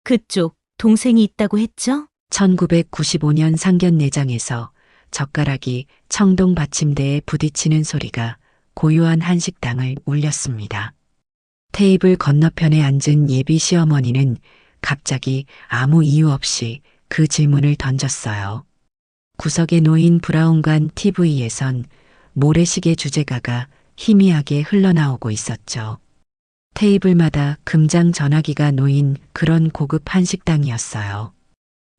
그쪽 동생이 있다고 했죠? 1995년 상견례장에서 젓가락이 청동 받침대에 부딪히는 소리가 고요한 한식당을 울렸습니다. 테이블 건너편에 앉은 예비 시어머니는 갑자기 아무 이유 없이 그 질문을 던졌어요. 구석에 놓인 브라운관 TV에선 모래시계 주제가가 희미하게 흘러나오고 있었죠. 테이블마다 금장 전화기가 놓인 그런 고급 한식당이었어요.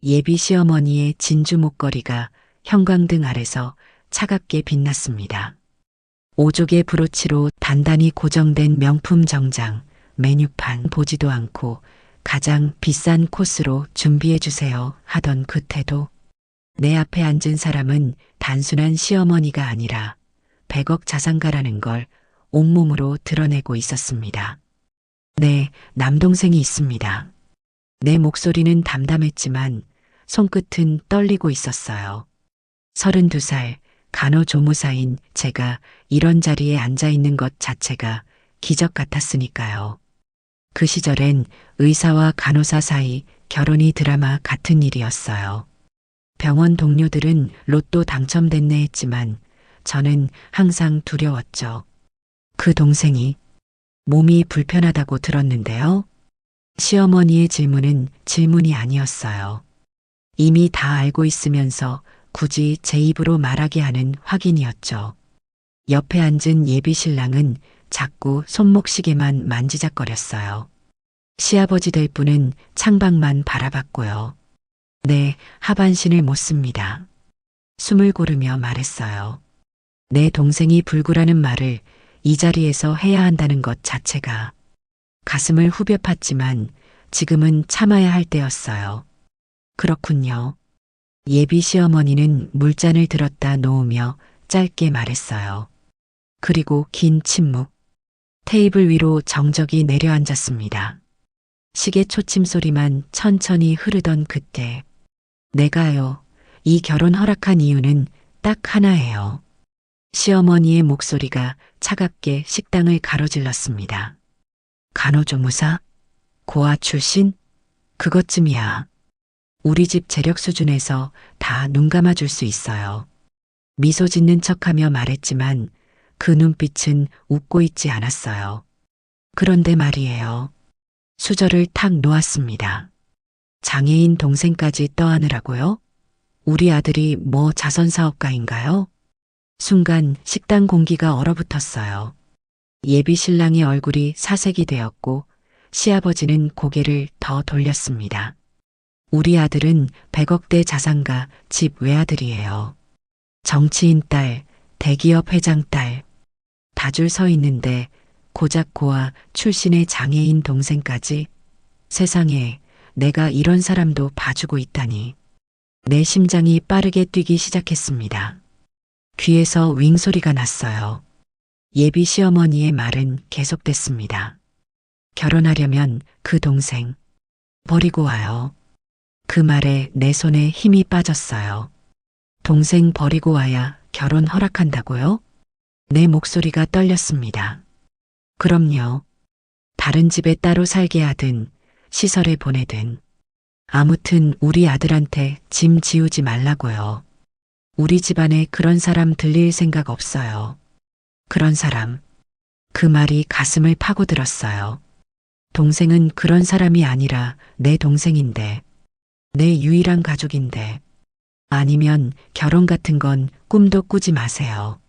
예비 시어머니의 진주 목걸이가 형광등 아래서 차갑게 빛났습니다. 오족의 브로치로 단단히 고정된 명품 정장, 메뉴판 보지도 않고 가장 비싼 코스로 준비해 주세요 하던 그 태도. 내 앞에 앉은 사람은 단순한 시어머니가 아니라 100억 자산가라는 걸 온몸으로 드러내고 있었습니다. 네, 남동생이 있습니다. 내 목소리는 담담했지만 손끝은 떨리고 있었어요. 32살 간호조무사인 제가 이런 자리에 앉아 있는 것 자체가 기적 같았으니까요. 그 시절엔 의사와 간호사 사이 결혼이 드라마 같은 일이었어요. 병원 동료들은 로또 당첨됐네 했지만 저는 항상 두려웠죠. 그 동생이 몸이 불편하다고 들었는데요. 시어머니의 질문은 질문이 아니었어요. 이미 다 알고 있으면서 굳이 제 입으로 말하게 하는 확인이었죠. 옆에 앉은 예비 신랑은 자꾸 손목시계만 만지작거렸어요. 시아버지 될 분은 창밖만 바라봤고요. 네, 하반신을 못 씁니다. 숨을 고르며 말했어요. 내 동생이 불구라는 말을 이 자리에서 해야 한다는 것 자체가 가슴을 후벼 팠지만 지금은 참아야 할 때였어요. 그렇군요. 예비 시어머니는 물잔을 들었다 놓으며 짧게 말했어요. 그리고 긴 침묵. 테이블 위로 정적이 내려앉았습니다. 시계 초침 소리만 천천히 흐르던 그때 내가요. 이 결혼 허락한 이유는 딱 하나예요. 시어머니의 목소리가 차갑게 식당을 가로질렀습니다. 간호조무사? 고아 출신? 그것쯤이야. 우리 집 재력 수준에서 다 눈 감아줄 수 있어요. 미소 짓는 척하며 말했지만 그 눈빛은 웃고 있지 않았어요. 그런데 말이에요. 수저를 탁 놓았습니다. 장애인 동생까지 떠안으라고요? 우리 아들이 뭐 자선사업가인가요? 순간 식당 공기가 얼어붙었어요. 예비 신랑의 얼굴이 사색이 되었고 시아버지는 고개를 더 돌렸습니다. 우리 아들은 100억대 자산가 집 외아들이에요. 정치인 딸, 대기업 회장 딸. 다 줄 서 있는데 고작 고아 출신의 장애인 동생까지. 세상에 내가 이런 사람도 봐주고 있다니. 내 심장이 빠르게 뛰기 시작했습니다. 귀에서 윙 소리가 났어요. 예비 시어머니의 말은 계속됐습니다. 결혼하려면 그 동생 버리고 와요. 그 말에 내 손에 힘이 빠졌어요. 동생 버리고 와야 결혼 허락한다고요? 내 목소리가 떨렸습니다. 그럼요. 다른 집에 따로 살게 하든 시설에 보내든. 아무튼 우리 아들한테 짐 지우지 말라고요. 우리 집안에 그런 사람 들릴 생각 없어요. 그런 사람. 그 말이 가슴을 파고들었어요. 동생은 그런 사람이 아니라 내 동생인데. 내 유일한 가족인데. 아니면 결혼 같은 건 꿈도 꾸지 마세요.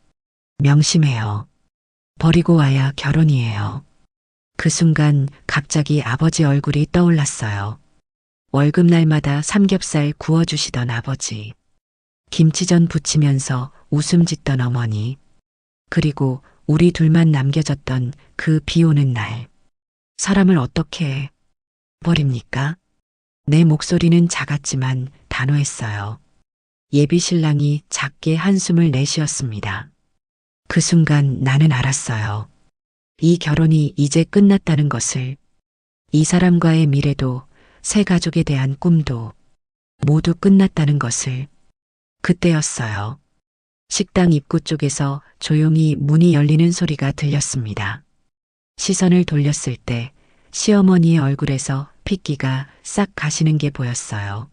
명심해요. 버리고 와야 결혼이에요. 그 순간 갑자기 아버지 얼굴이 떠올랐어요. 월급날마다 삼겹살 구워주시던 아버지. 김치전 부치면서 웃음 짓던 어머니. 그리고 우리 둘만 남겨졌던 그 비 오는 날. 사람을 어떻게 버립니까? 내 목소리는 작았지만 단호했어요. 예비 신랑이 작게 한숨을 내쉬었습니다. 그 순간 나는 알았어요. 이 결혼이 이제 끝났다는 것을. 이 사람과의 미래도 새 가족에 대한 꿈도 모두 끝났다는 것을. 그때였어요. 식당 입구 쪽에서 조용히 문이 열리는 소리가 들렸습니다. 시선을 돌렸을 때 시어머니의 얼굴에서 핏기가 싹 가시는 게 보였어요.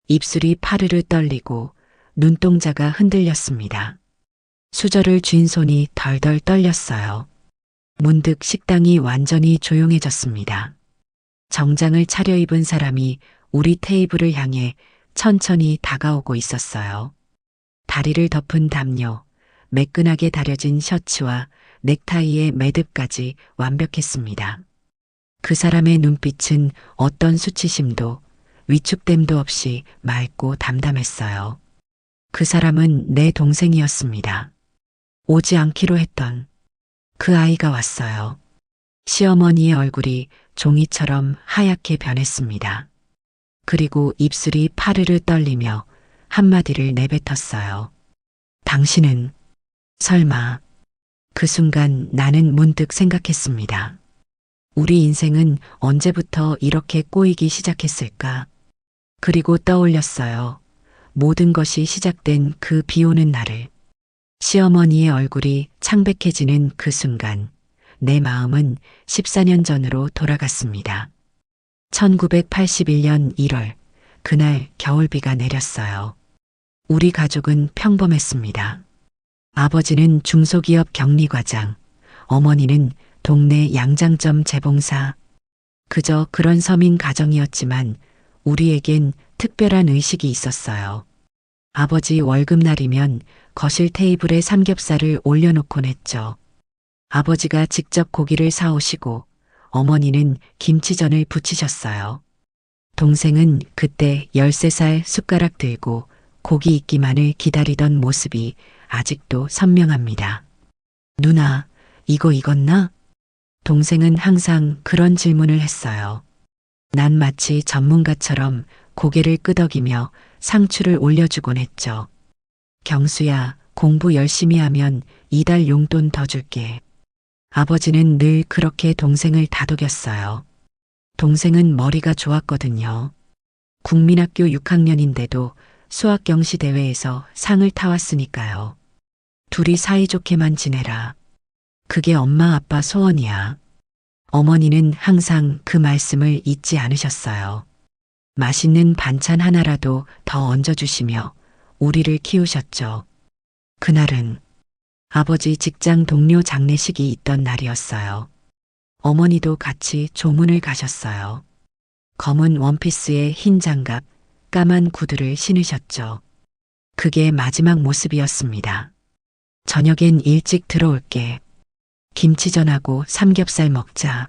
입술이 파르르 떨리고 눈동자가 흔들렸습니다. 수저를 쥔 손이 덜덜 떨렸어요. 문득 식당이 완전히 조용해졌습니다. 정장을 차려입은 사람이 우리 테이블을 향해 천천히 다가오고 있었어요. 다리를 덮은 담요, 매끈하게 다려진 셔츠와 넥타이의 매듭까지 완벽했습니다. 그 사람의 눈빛은 어떤 수치심도 위축됨도 없이 맑고 담담했어요. 그 사람은 내 동생이었습니다. 오지 않기로 했던 그 아이가 왔어요. 시어머니의 얼굴이 종이처럼 하얗게 변했습니다. 그리고 입술이 파르르 떨리며 한마디를 내뱉었어요. 당신은 설마. 그 순간 나는 문득 생각했습니다. 우리 인생은 언제부터 이렇게 꼬이기 시작했을까? 그리고 떠올렸어요. 모든 것이 시작된 그 비 오는 날을. 시어머니의 얼굴이 창백해지는 그 순간 내 마음은 14년 전으로 돌아갔습니다. 1981년 1월 그날 겨울비가 내렸어요. 우리 가족은 평범했습니다. 아버지는 중소기업 격리과장, 어머니는 동네 양장점 재봉사. 그저 그런 서민 가정이었지만 우리에겐 특별한 의식이 있었어요. 아버지 월급날이면 거실 테이블에 삼겹살을 올려놓곤 했죠. 아버지가 직접 고기를 사오시고 어머니는 김치전을 부치셨어요. 동생은 그때 13살 숟가락 들고 고기 익기만을 기다리던 모습이 아직도 선명합니다. 누나, 이거 익었나? 동생은 항상 그런 질문을 했어요. 난 마치 전문가처럼 고개를 끄덕이며 상추를 올려주곤 했죠. 경수야, 공부 열심히 하면 이달 용돈 더 줄게. 아버지는 늘 그렇게 동생을 다독였어요. 동생은 머리가 좋았거든요. 국민학교 6학년인데도 수학경시 대회에서 상을 타왔으니까요. 둘이 사이좋게만 지내라. 그게 엄마 아빠 소원이야. 어머니는 항상 그 말씀을 잊지 않으셨어요. 맛있는 반찬 하나라도 더 얹어주시며 우리를 키우셨죠. 그날은 아버지 직장 동료 장례식이 있던 날이었어요. 어머니도 같이 조문을 가셨어요. 검은 원피스에 흰 장갑, 까만 구두를 신으셨죠. 그게 마지막 모습이었습니다. 저녁엔 일찍 들어올게. 김치전하고 삼겹살 먹자.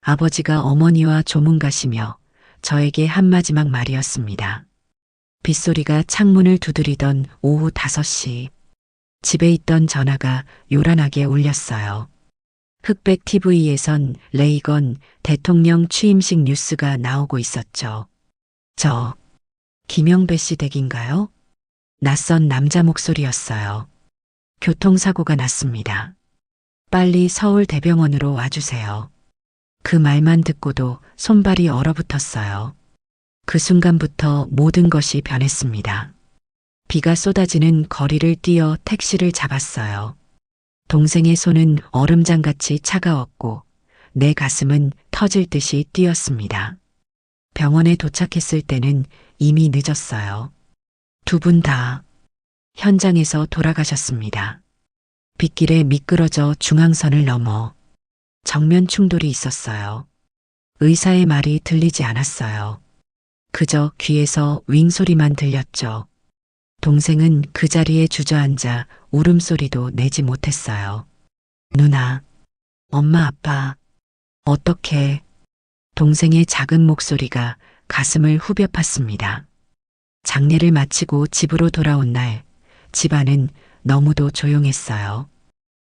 아버지가 어머니와 조문 가시며 저에게 한마지막 말이었습니다. 빗소리가 창문을 두드리던 오후 5시. 집에 있던 전화가 요란하게 울렸어요. 흑백 TV에선 레이건 대통령 취임식 뉴스가 나오고 있었죠. 저 김영배 씨 댁인가요? 낯선 남자 목소리였어요. 교통사고가 났습니다. 빨리 서울 대병원으로 와주세요. 그 말만 듣고도 손발이 얼어붙었어요. 그 순간부터 모든 것이 변했습니다. 비가 쏟아지는 거리를 뛰어 택시를 잡았어요. 동생의 손은 얼음장같이 차가웠고 내 가슴은 터질 듯이 뛰었습니다. 병원에 도착했을 때는 이미 늦었어요. 두 분 다 현장에서 돌아가셨습니다. 빗길에 미끄러져 중앙선을 넘어 정면 충돌이 있었어요. 의사의 말이 들리지 않았어요. 그저 귀에서 윙소리만 들렸죠. 동생은 그 자리에 주저앉아 울음소리도 내지 못했어요. 누나, 엄마, 아빠, 어떻게? 동생의 작은 목소리가 가슴을 후벼 팠습니다. 장례를 마치고 집으로 돌아온 날, 집안은 너무도 조용했어요.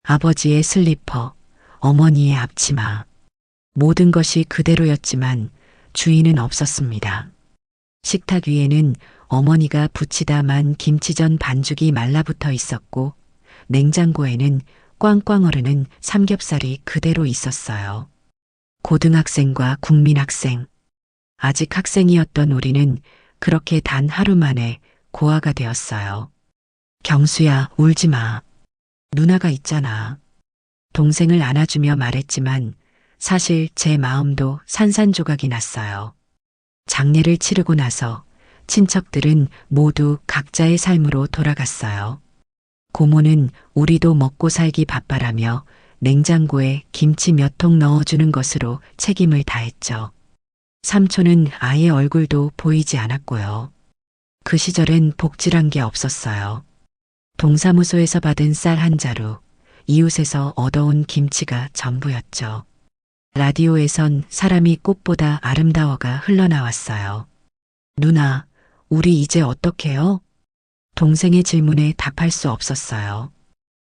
아버지의 슬리퍼, 어머니의 앞치마, 모든 것이 그대로였지만 주인은 없었습니다. 식탁 위에는 어머니가 부치다 만 김치전 반죽이 말라붙어 있었고 냉장고에는 꽝꽝 얼는 삼겹살이 그대로 있었어요. 고등학생과 국민학생. 아직 학생이었던 우리는 그렇게 단 하루 만에 고아가 되었어요. 경수야, 울지 마. 누나가 있잖아. 동생을 안아주며 말했지만 사실 제 마음도 산산조각이 났어요. 장례를 치르고 나서 친척들은 모두 각자의 삶으로 돌아갔어요. 고모는 우리도 먹고 살기 바빠라며 냉장고에 김치 몇 통 넣어주는 것으로 책임을 다했죠. 삼촌은 아예 얼굴도 보이지 않았고요. 그 시절엔 복지란 게 없었어요. 동사무소에서 받은 쌀 한 자루, 이웃에서 얻어온 김치가 전부였죠. 라디오에선 사람이 꽃보다 아름다워가 흘러나왔어요. 누나, 우리 이제 어떡해요? 동생의 질문에 답할 수 없었어요.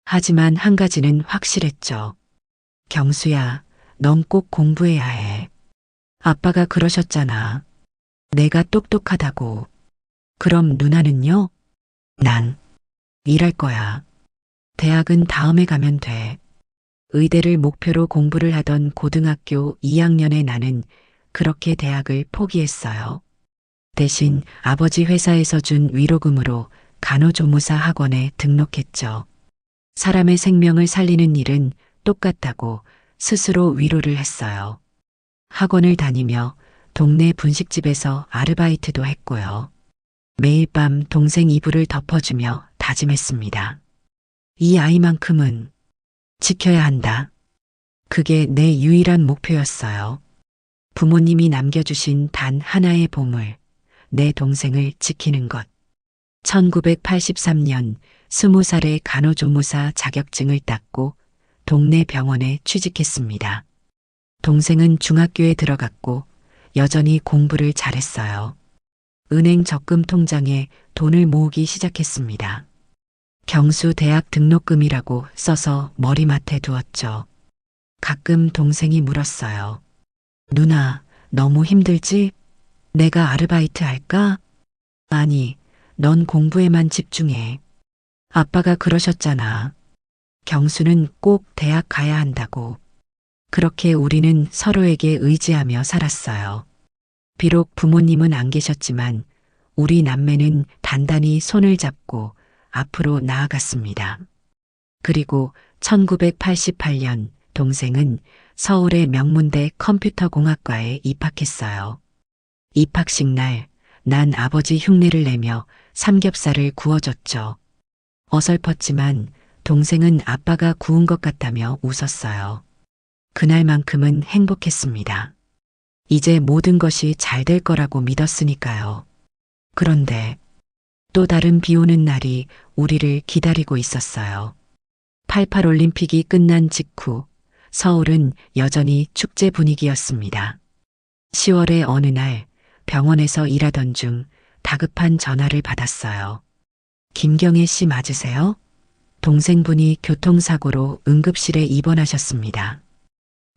하지만 한 가지는 확실했죠. 경수야, 넌 꼭 공부해야 해. 아빠가 그러셨잖아. 내가 똑똑하다고. 그럼 누나는요? 난 일할 거야. 대학은 다음에 가면 돼. 의대를 목표로 공부를 하던 고등학교 2학년의 나는 그렇게 대학을 포기했어요. 대신 아버지 회사에서 준 위로금으로 간호조무사 학원에 등록했죠. 사람의 생명을 살리는 일은 똑같다고 스스로 위로를 했어요. 학원을 다니며 동네 분식집에서 아르바이트도 했고요. 매일 밤 동생 이불을 덮어주며 다짐했습니다. 이 아이만큼은 지켜야 한다. 그게 내 유일한 목표였어요. 부모님이 남겨주신 단 하나의 보물, 내 동생을 지키는 것. 1983년 20살에 간호조무사 자격증을 땄고 동네 병원에 취직했습니다. 동생은 중학교에 들어갔고 여전히 공부를 잘했어요. 은행 적금 통장에 돈을 모으기 시작했습니다. 경수 대학 등록금이라고 써서 머리맡에 두었죠. 가끔 동생이 물었어요. 누나, 너무 힘들지? 내가 아르바이트 할까? 아니, 넌 공부에만 집중해. 아빠가 그러셨잖아. 경수는 꼭 대학 가야 한다고. 그렇게 우리는 서로에게 의지하며 살았어요. 비록 부모님은 안 계셨지만 우리 남매는 단단히 손을 잡고 앞으로 나아갔습니다. 그리고 1988년 동생은 서울의 명문대 컴퓨터공학과에 입학했어요. 입학식 날, 난 아버지 흉내를 내며 삼겹살을 구워줬죠. 어설펐지만 동생은 아빠가 구운 것 같다며 웃었어요. 그날만큼은 행복했습니다. 이제 모든 것이 잘 될 거라고 믿었으니까요. 그런데 또 다른 비 오는 날이 우리를 기다리고 있었어요. 88 올림픽이 끝난 직후 서울은 여전히 축제 분위기였습니다. 10월의 어느 날 병원에서 일하던 중 다급한 전화를 받았어요. 김경애 씨 맞으세요? 동생분이 교통사고로 응급실에 입원하셨습니다.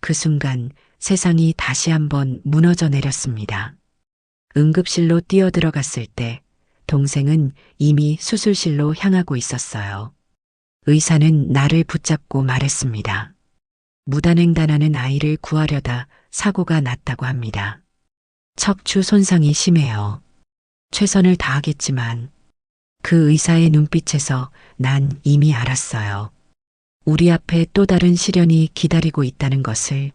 그 순간 세상이 다시 한번 무너져 내렸습니다. 응급실로 뛰어들어갔을 때 동생은 이미 수술실로 향하고 있었어요. 의사는 나를 붙잡고 말했습니다. 무단횡단하는 아이를 구하려다 사고가 났다고 합니다. 척추 손상이 심해요. 최선을 다하겠지만 그 의사의 눈빛에서 난 이미 알았어요. 우리 앞에 또 다른 시련이 기다리고 있다는 것을.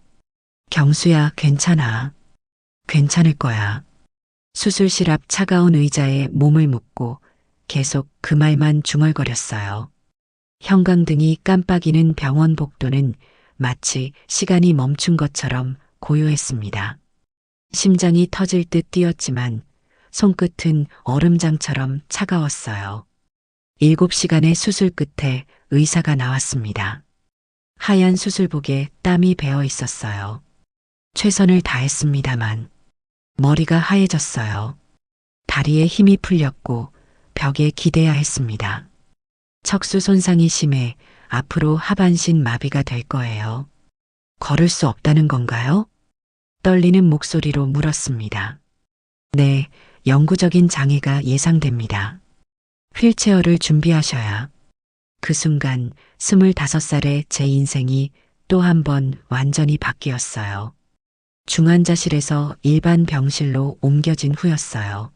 경수야, 괜찮아. 괜찮을 거야. 수술실 앞 차가운 의자에 몸을 묻고 계속 그 말만 중얼거렸어요. 형광등이 깜빡이는 병원 복도는 마치 시간이 멈춘 것처럼 고요했습니다. 심장이 터질 듯 뛰었지만 손끝은 얼음장처럼 차가웠어요. 7시간의 수술 끝에 의사가 나왔습니다. 하얀 수술복에 땀이 배어 있었어요. 최선을 다했습니다만 머리가 하얘졌어요. 다리에 힘이 풀렸고 벽에 기대야 했습니다. 척수 손상이 심해 앞으로 하반신 마비가 될 거예요. 걸을 수 없다는 건가요? 떨리는 목소리로 물었습니다. 네, 영구적인 장애가 예상됩니다. 휠체어를 준비하셔야. 그 순간 25살의 제 인생이 또 한 번 완전히 바뀌었어요. 중환자실에서 일반 병실로 옮겨진 후였어요.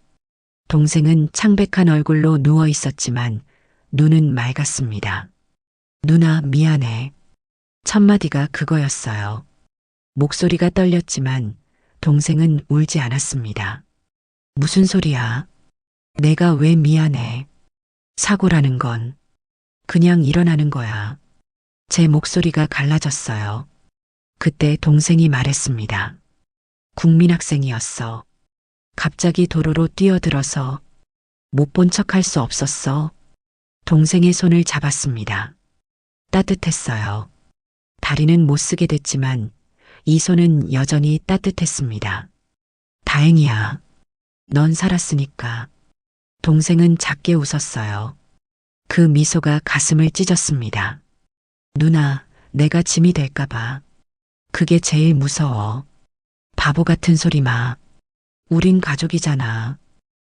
동생은 창백한 얼굴로 누워 있었지만 눈은 맑았습니다. 누나, 미안해. 첫마디가 그거였어요. 목소리가 떨렸지만 동생은 울지 않았습니다. 무슨 소리야? 내가 왜 미안해? 사고라는 건 그냥 일어나는 거야. 제 목소리가 갈라졌어요. 그때 동생이 말했습니다. 국민학생이었어. 갑자기 도로로 뛰어들어서 못 본 척할 수 없었어. 동생의 손을 잡았습니다. 따뜻했어요. 다리는 못 쓰게 됐지만 이 손은 여전히 따뜻했습니다. 다행이야. 넌 살았으니까. 동생은 작게 웃었어요. 그 미소가 가슴을 찢었습니다. 누나, 내가 짐이 될까봐. 그게 제일 무서워. 바보 같은 소리 마. 우린 가족이잖아.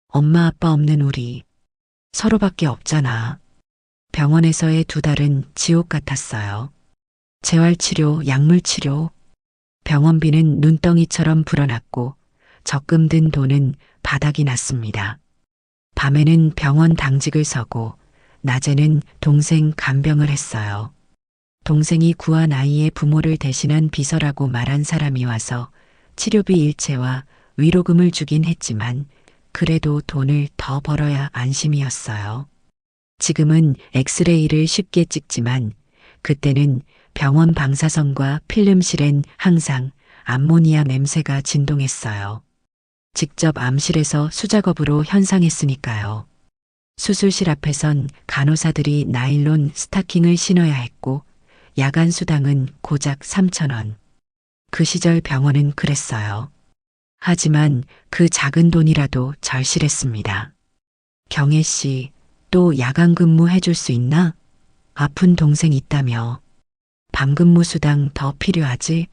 엄마 아빠 없는 우리. 서로밖에 없잖아. 병원에서의 2달은 지옥 같았어요. 재활치료, 약물치료. 병원비는 눈덩이처럼 불어났고 적금 든 돈은 바닥이 났습니다. 밤에는 병원 당직을 서고 낮에는 동생 간병을 했어요. 동생이 구한 아이의 부모를 대신한 비서라고 말한 사람이 와서 치료비 일체와 위로금을 주긴 했지만 그래도 돈을 더 벌어야 안심이었어요. 지금은 엑스레이를 쉽게 찍지만 그때는 병원 방사선과 필름실엔 항상 암모니아 냄새가 진동했어요. 직접 암실에서 수작업으로 현상했으니까요. 수술실 앞에선 간호사들이 나일론 스타킹을 신어야 했고 야간 수당은 고작 3,000원. 그 시절 병원은 그랬어요. 하지만 그 작은 돈이라도 절실했습니다. 경혜 씨, 또 야간 근무 해줄 수 있나? 아픈 동생 있다며. 밤근무 수당 더 필요하지?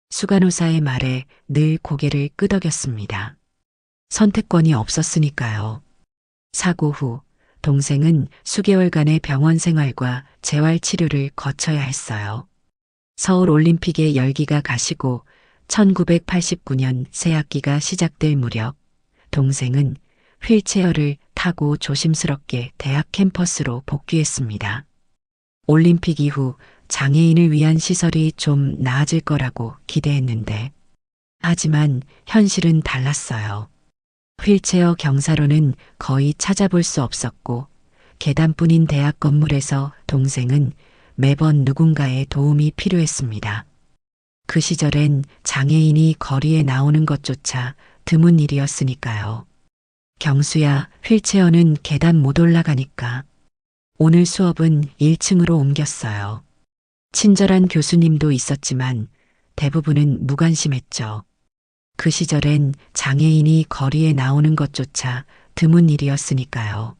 수간호사의 말에 늘 고개를 끄덕였습니다. 선택권이 없었으니까요. 사고 후 동생은 수개월간의 병원 생활과 재활치료를 거쳐야 했어요. 서울 올림픽의 열기가 가시고 1989년 새학기가 시작될 무렵 동생은 휠체어를 타고 조심스럽게 대학 캠퍼스로 복귀했습니다. 올림픽 이후 장애인을 위한 시설이 좀 나아질 거라고 기대했는데 하지만 현실은 달랐어요. 휠체어 경사로는 거의 찾아볼 수 없었고 계단뿐인 대학 건물에서 동생은 매번 누군가의 도움이 필요했습니다. 그 시절엔 장애인이 거리에 나오는 것조차 드문 일이었으니까요. 경수야, 휠체어는 계단 못 올라가니까. 오늘 수업은 1층으로 옮겼어요. 친절한 교수님도 있었지만 대부분은 무관심했죠. 그 시절엔 장애인이 거리에 나오는 것조차 드문 일이었으니까요.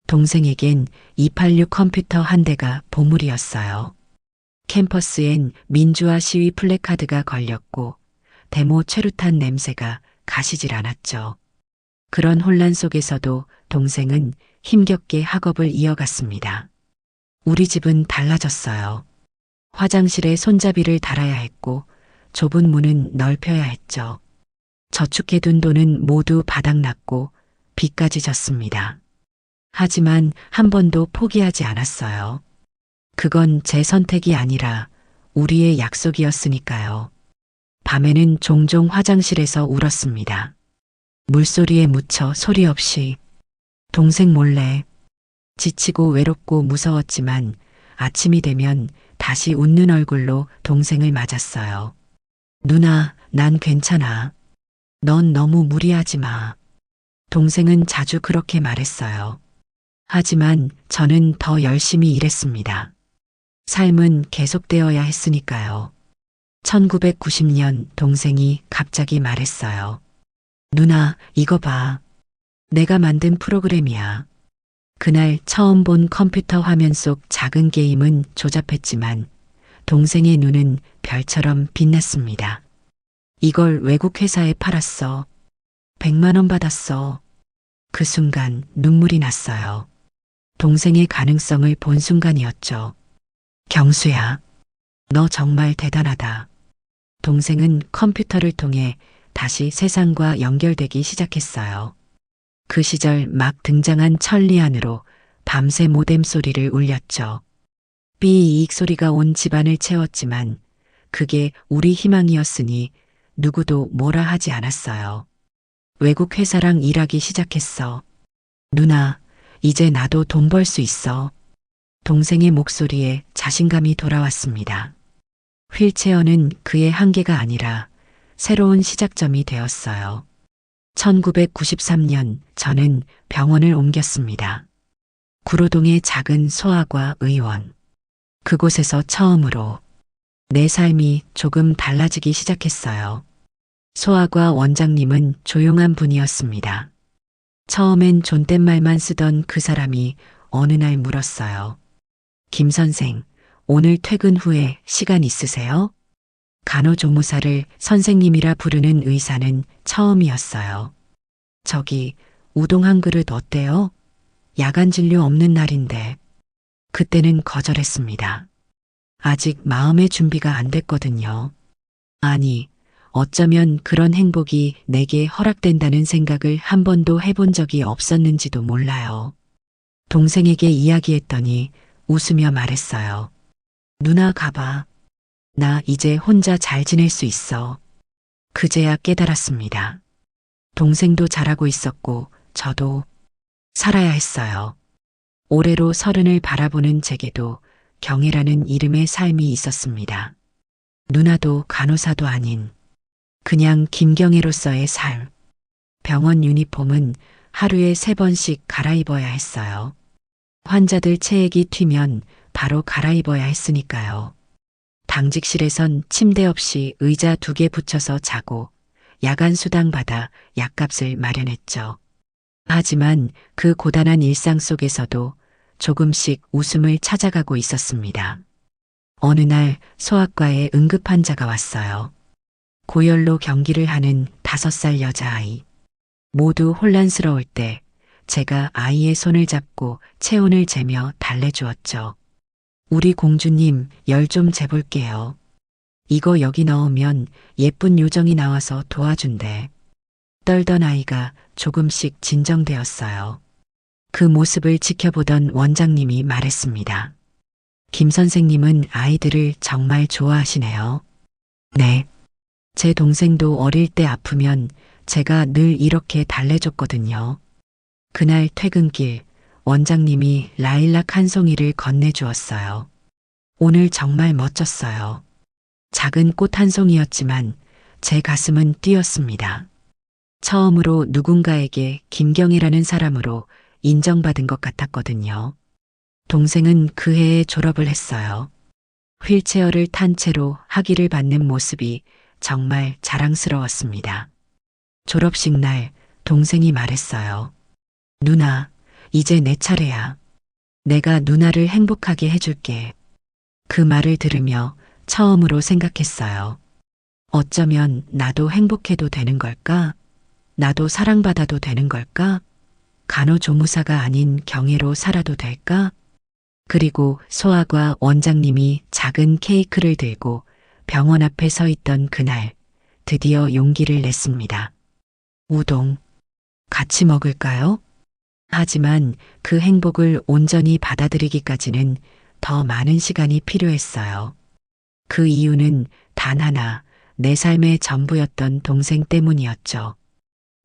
동생에겐 286 컴퓨터 한 대가 보물이었어요. 캠퍼스엔 민주화 시위 플래카드가 걸렸고 데모 최루탄 냄새가 가시질 않았죠. 그런 혼란 속에서도 동생은 힘겹게 학업을 이어갔습니다. 우리 집은 달라졌어요. 화장실에 손잡이를 달아야 했고 좁은 문은 넓혀야 했죠. 저축해둔 돈은 모두 바닥났고 빚까지 졌습니다. 하지만 한 번도 포기하지 않았어요. 그건 제 선택이 아니라 우리의 약속이었으니까요. 밤에는 종종 화장실에서 울었습니다. 물소리에 묻혀 소리 없이 동생 몰래. 지치고 외롭고 무서웠지만 아침이 되면 다시 웃는 얼굴로 동생을 맞았어요. 누나, 난 괜찮아. 넌 너무 무리하지 마. 동생은 자주 그렇게 말했어요. 하지만 저는 더 열심히 일했습니다. 삶은 계속되어야 했으니까요. 1990년 동생이 갑자기 말했어요. 누나, 이거 봐. 내가 만든 프로그램이야. 그날 처음 본 컴퓨터 화면 속 작은 게임은 조잡했지만 동생의 눈은 별처럼 빛났습니다. 이걸 외국 회사에 팔았어. 100만 원 받았어. 그 순간 눈물이 났어요. 동생의 가능성을 본 순간이었죠. 경수야, 너 정말 대단하다. 동생은 컴퓨터를 통해 다시 세상과 연결되기 시작했어요. 그 시절 막 등장한 천리안으로 밤새 모뎀 소리를 울렸죠. 삐익 소리가 온 집안을 채웠지만 그게 우리 희망이었으니 누구도 뭐라 하지 않았어요. 외국 회사랑 일하기 시작했어. 누나, 이제 나도 돈 벌 수 있어. 동생의 목소리에 자신감이 돌아왔습니다. 휠체어는 그의 한계가 아니라 새로운 시작점이 되었어요. 1993년 저는 병원을 옮겼습니다. 구로동의 작은 소아과 의원. 그곳에서 처음으로 내 삶이 조금 달라지기 시작했어요. 소아과 원장님은 조용한 분이었습니다. 처음엔 존댓말만 쓰던 그 사람이 어느 날 물었어요. 김 선생, 오늘 퇴근 후에 시간 있으세요? 간호조무사를 선생님이라 부르는 의사는 처음이었어요. 저기, 우동 한 그릇 어때요? 야간 진료 없는 날인데. 그때는 거절했습니다. 아직 마음의 준비가 안 됐거든요. 아니, 어쩌면 그런 행복이 내게 허락된다는 생각을 한 번도 해본 적이 없었는지도 몰라요. 동생에게 이야기했더니 웃으며 말했어요. 누나 가봐. 나 이제 혼자 잘 지낼 수 있어. 그제야 깨달았습니다. 동생도 잘하고 있었고 저도 살아야 했어요. 올해로 30을 바라보는 제게도 경혜라는 이름의 삶이 있었습니다. 누나도 간호사도 아닌 그냥 김경혜로서의 삶. 병원 유니폼은 하루에 3번씩 갈아입어야 했어요. 환자들 체액이 튀면 바로 갈아입어야 했으니까요. 당직실에선 침대 없이 의자 2개 붙여서 자고 야간 수당 받아 약값을 마련했죠. 하지만 그 고단한 일상 속에서도 조금씩 웃음을 찾아가고 있었습니다. 어느 날 소아과에 응급 환자가 왔어요. 고열로 경기를 하는 5살 여자아이. 모두 혼란스러울 때 제가 아이의 손을 잡고 체온을 재며 달래주었죠. 우리 공주님, 열 좀 재볼게요. 이거 여기 넣으면 예쁜 요정이 나와서 도와준대. 떨던 아이가 조금씩 진정되었어요. 그 모습을 지켜보던 원장님이 말했습니다. 김 선생님은 아이들을 정말 좋아하시네요. 네. 제 동생도 어릴 때 아프면 제가 늘 이렇게 달래줬거든요. 그날 퇴근길 원장님이 라일락 한 송이를 건네주었어요. 오늘 정말 멋졌어요. 작은 꽃 한 송이였지만 제 가슴은 뛰었습니다. 처음으로 누군가에게 김경희라는 사람으로 인정받은 것 같았거든요. 동생은 그 해에 졸업을 했어요. 휠체어를 탄 채로 학위를 받는 모습이 정말 자랑스러웠습니다. 졸업식 날 동생이 말했어요. 누나, 이제 내 차례야. 내가 누나를 행복하게 해줄게. 그 말을 들으며 처음으로 생각했어요. 어쩌면 나도 행복해도 되는 걸까? 나도 사랑받아도 되는 걸까? 간호조무사가 아닌 경혜로 살아도 될까? 그리고 소아과 원장님이 작은 케이크를 들고 병원 앞에 서 있던 그날 드디어 용기를 냈습니다. 우동, 같이 먹을까요? 하지만 그 행복을 온전히 받아들이기까지는 더 많은 시간이 필요했어요. 그 이유는 단 하나, 내 삶의 전부였던 동생 때문이었죠.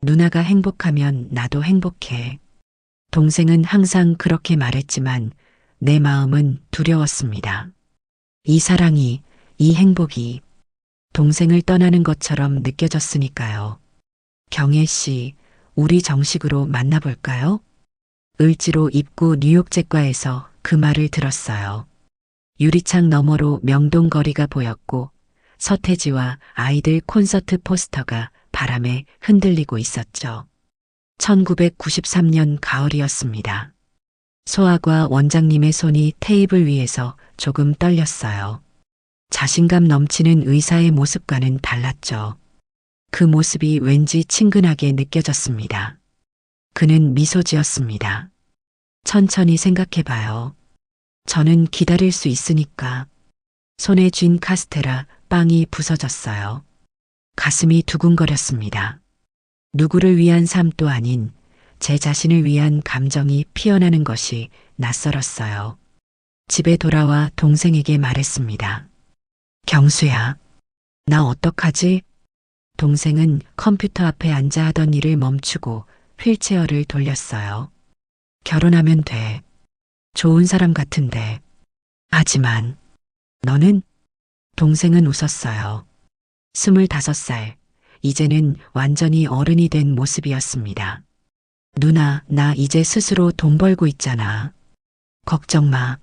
누나가 행복하면 나도 행복해. 동생은 항상 그렇게 말했지만 내 마음은 두려웠습니다. 이 사랑이, 이 행복이 동생을 떠나는 것처럼 느껴졌으니까요. 경혜 씨, 우리 정식으로 만나볼까요? 을지로 입구 뉴욕제과에서 그 말을 들었어요. 유리창 너머로 명동거리가 보였고 서태지와 아이들 콘서트 포스터가 바람에 흔들리고 있었죠. 1993년 가을이었습니다. 소아과 원장님의 손이 테이블 위에서 조금 떨렸어요. 자신감 넘치는 의사의 모습과는 달랐죠. 그 모습이 왠지 친근하게 느껴졌습니다. 그는 미소 지었습니다. 천천히 생각해봐요. 저는 기다릴 수 있으니까. 손에 쥔 카스테라 빵이 부서졌어요. 가슴이 두근거렸습니다. 누구를 위한 삶도 아닌 제 자신을 위한 감정이 피어나는 것이 낯설었어요. 집에 돌아와 동생에게 말했습니다. 경수야, 나 어떡하지? 동생은 컴퓨터 앞에 앉아 하던 일을 멈추고 휠체어를 돌렸어요. 결혼하면 돼. 좋은 사람 같은데. 하지만 너는? 동생은 웃었어요. 25살. 이제는 완전히 어른이 된 모습이었습니다. 누나, 나 이제 스스로 돈 벌고 있잖아. 걱정 마.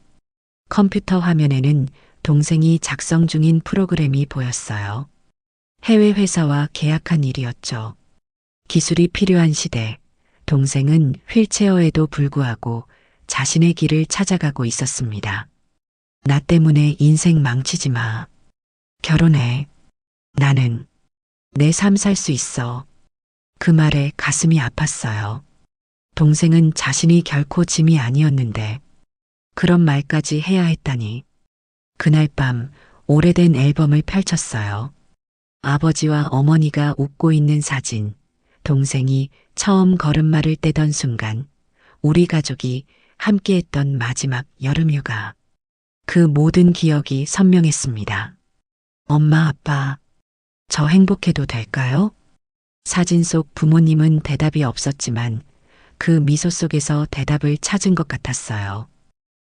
컴퓨터 화면에는 동생이 작성 중인 프로그램이 보였어요. 해외 회사와 계약한 일이었죠. 기술이 필요한 시대, 동생은 휠체어에도 불구하고 자신의 길을 찾아가고 있었습니다. 나 때문에 인생 망치지 마. 결혼해. 나는 내 삶 살 수 있어. 그 말에 가슴이 아팠어요. 동생은 자신이 결코 짐이 아니었는데 그런 말까지 해야 했다니. 그날 밤 오래된 앨범을 펼쳤어요. 아버지와 어머니가 웃고 있는 사진, 동생이 처음 걸음마를 떼던 순간, 우리 가족이 함께했던 마지막 여름휴가. 그 모든 기억이 선명했습니다. 엄마, 아빠, 저 행복해도 될까요? 사진 속 부모님은 대답이 없었지만 그 미소 속에서 대답을 찾은 것 같았어요.